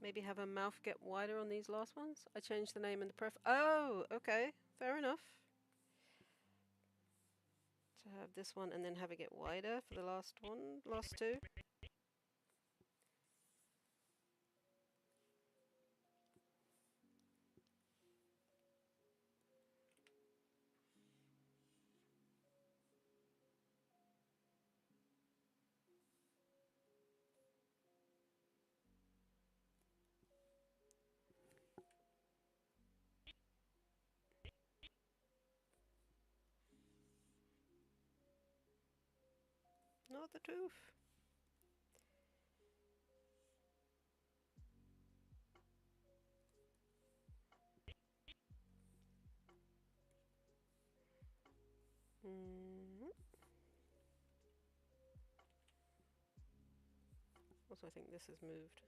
Maybe have her mouth get wider on these last ones. I changed the name in the prof. Oh, okay. Fair enough. To have this one and then have it get wider for the last one, last two. Not the tooth. Also, I think this has moved.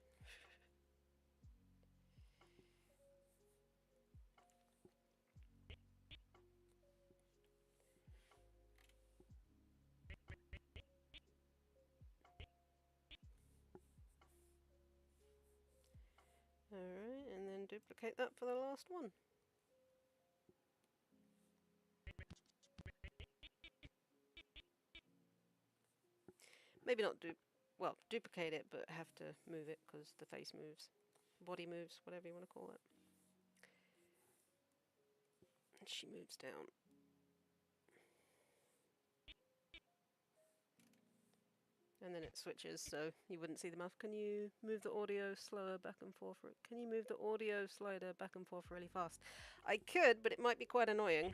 Alright, and then duplicate that for the last one. Maybe not duplicate it, but have to move it because the face moves. Body moves, whatever you want to call it. And she moves down. And then it switches, so you wouldn't see the mouth. Can you move the audio slower back and forth? Can you move the audio slider back and forth really fast? I could, but it might be quite annoying.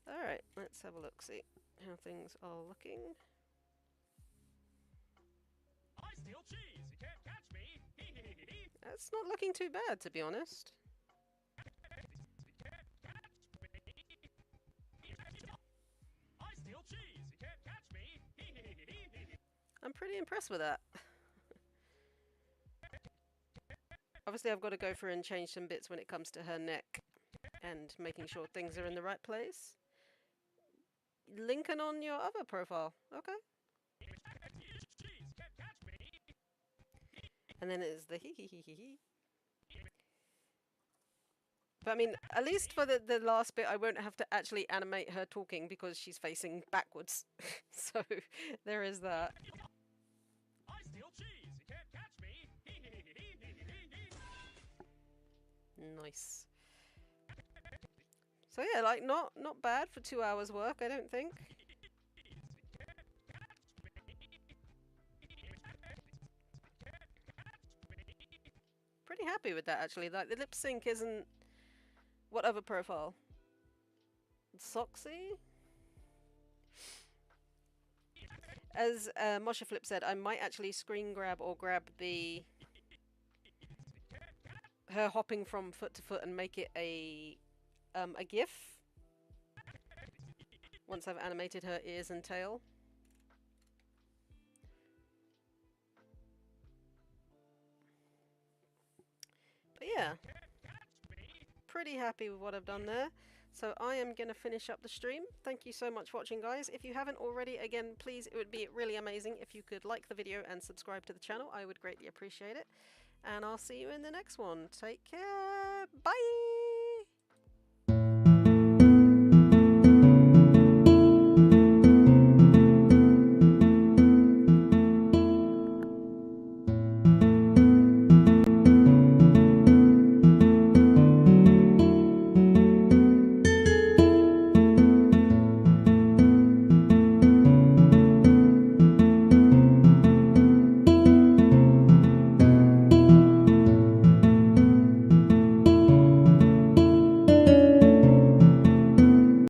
Alright, let's have a look, see how things are looking. I steal cheese. You can't catch me. That's not looking too bad, to be honest. I steal cheese. You can't catch me. I'm pretty impressed with that. Obviously, I've got to go through and change some bits when it comes to her neck and making sure things are in the right place. Lincoln on your other profile. Okay. And then it's the hee hee hee hee hee. But I mean, at least for the last bit, I won't have to actually animate her talking because she's facing backwards. So there is that. I steal cheese. You can't catch me. Nice. So yeah, like not bad for 2 hours work, I don't think. Pretty happy with that actually. Like the lip sync isn't. What other profile? Soxy? As Moshe Flip said, I might actually screen grab or grab the her hopping from foot to foot and make it a GIF once I've animated her ears and tail. But yeah, pretty happy with what I've done there. So I am going to finish up the stream. Thank you so much for watching, guys. If you haven't already, again, please, it would be really amazing if you could like the video and subscribe to the channel. I would greatly appreciate it. And I'll see you in the next one. Take care. Bye!